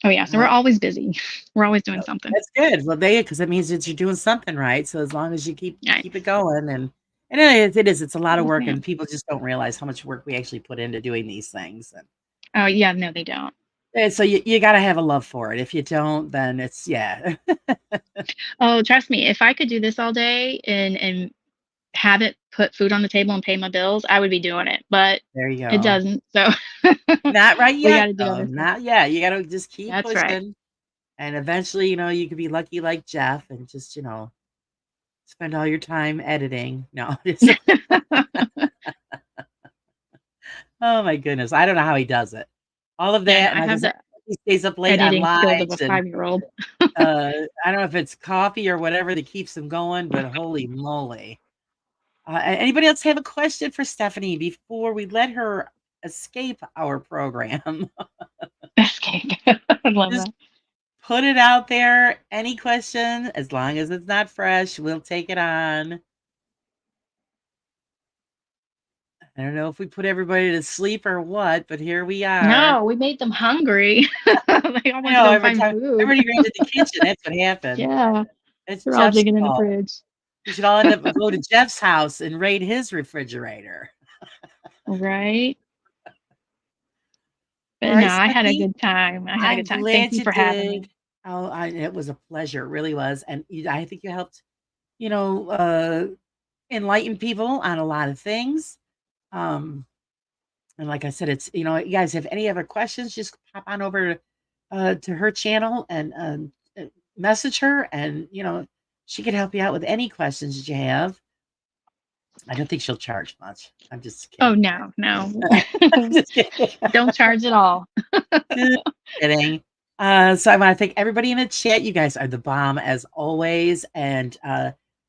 oh yeah, so we're Uh, always busy. We're always doing no, something. that's good. Well, they because that means that you're doing something right. So as long as you Yeah. keep it going and it is it's a lot of Yes, work ma'am. and people just don't realize how much work we actually put into doing these things. Oh yeah, no, they don't. And so you got to have a love for it. If you don't, then it's yeah. Oh, trust me, if I could do this all day and have it put food on the table and pay my bills, I would be doing it. But There you it go. doesn't. So Not right we got yet to do though. other things. Not yet. You got to just keep That's right. pushing. And eventually, you could be lucky like Jeff and just, spend all your time editing. No, just oh my goodness. I don't know how he does it. All of Yeah, no, that, and I like I have said, the he stays up late on editing skills of lives a and 5-year-old. uh I don't know if it's coffee or whatever that keeps him going, but holy moly. Anybody else have a question for Stephanie before we let her escape our program? Escape. I love Just that. put it out there. Any question, as long as it's not fresh, we'll take it on. I don't know if we put everybody to sleep or what, but here we are. No, we made them hungry. They all I want to know go find food. everybody ran to the kitchen. That's what happened. Yeah, It's they're all Jeff's digging in the fault. fridge. We should all end up go to Jeff's house and raid his refrigerator. Right. All But no, right, I had a Stephanie. good time. I had a I'm good time. Thank glad you you for having me. did. Oh, it was a pleasure. It really was. And I think you helped, enlighten people on a lot of things. Um, and like I said, it's, you guys have any other questions, just pop on over to her channel and message her. And, she could help you out with any questions that you have. I don't think she'll charge much. I'm just Oh kidding, no, no. guys. I'm just kidding. Don't charge at all. Just kidding. So I want to thank everybody in the chat. You guys are the bomb as always. And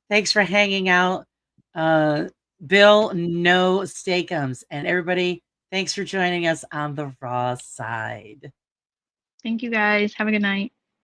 thanks for hanging out. Uh, Bill, no steakums. And everybody, thanks for joining us on the raw side. Thank you guys. Have a good night.